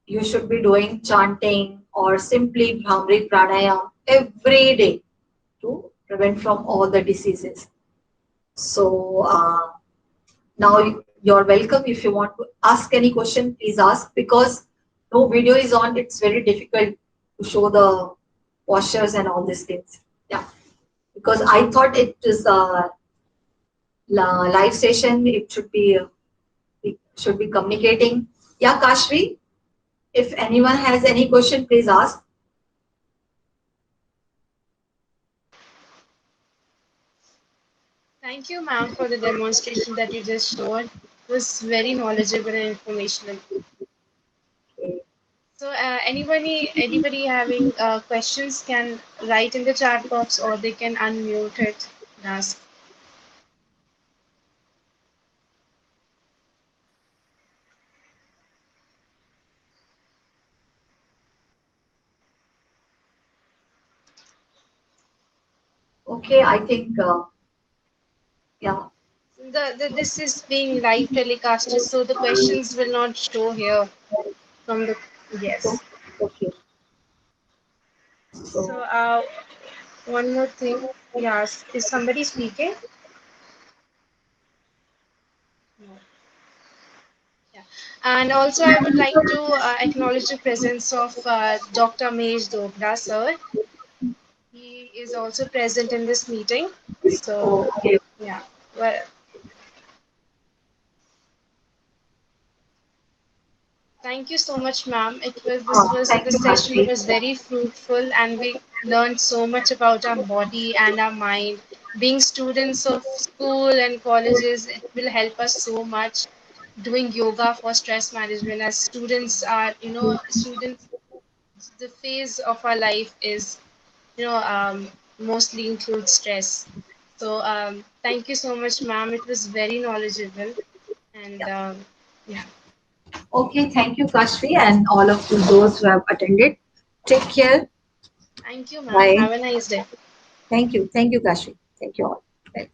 you should be doing chanting or simply Bhramri pranayam every day to prevent from all the diseases. So now you're welcome. If you want to ask any question, please ask. Because no video is on, it's very difficult to show the postures and all these things. Yeah, because I thought it is a live session. We should be communicating. Yeah, Kashvi, if anyone has any question, please ask. Thank you, ma'am, for the demonstration that you just showed. It was very knowledgeable and informational. Okay. So, anybody having questions can write in the chat box or they can unmute it and ask. Okay, I think yeah. This is being live telecasted, so the questions will not show here from the So yes. okay. So, So one more thing. Yes, is somebody speaking? No. Yeah. And also, I would like to acknowledge the presence of Dr. Mesh Dogra, sir. He is also present in this meeting. So, okay. yeah. Well, thank you so much, ma'am. Thank This you, session Kashvi. was very fruitful, and we learned so much about our body and our mind. Being students of school and colleges, it will help us so much. doing yoga for stress management, as students are, students, the phase of our life is, mostly includes stress. So thank you so much, ma'am. It was very knowledgeable. And Yeah. yeah, Okay, thank you, Kashvi, and all of you, those who have attended. Take care. thank you, ma'am. Bye. Have a nice day. Thank you. Thank you, Kashvi. Thank you all. Bye.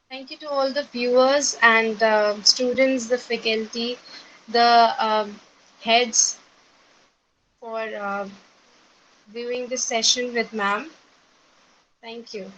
Thank you to all the viewers and students, the faculty, the heads for viewing this session with ma'am. Thank you.